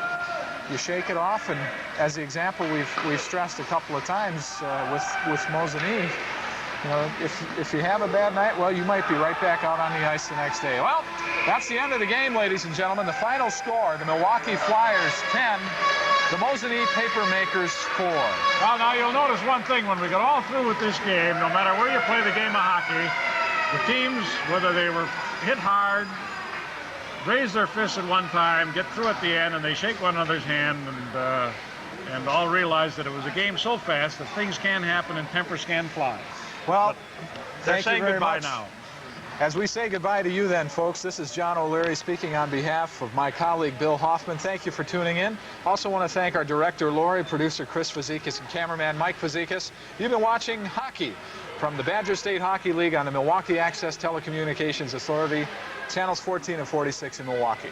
you shake it off. And as the example we've stressed a couple of times with Mosinee, you know, if you have a bad night, well, you might be right back out on the ice the next day. Well, that's the end of the game, ladies and gentlemen. The final score, the Milwaukee Flyers 10, the Mosinee Papermakers 4. Well, now you'll notice one thing. When we get all through with this game, no matter where you play the game of hockey, the teams, whether they were hit hard, raise their fists at one time, get through at the end, and they shake one another's hand, and all realize that it was a game so fast that things can happen and tempers can fly. Well, they're thank you saying very goodbye much. now. As we say goodbye to you then, folks, this is John O'Leary speaking on behalf of my colleague Bill Hoffman. Thank you for tuning in. Also want to thank our director, Lori, producer Chris Fazekas, and cameraman Mike Fazekas. You've been watching hockey from the Badger State Hockey League on the Milwaukee Access Telecommunications Authority, channels 14 and 46 in Milwaukee.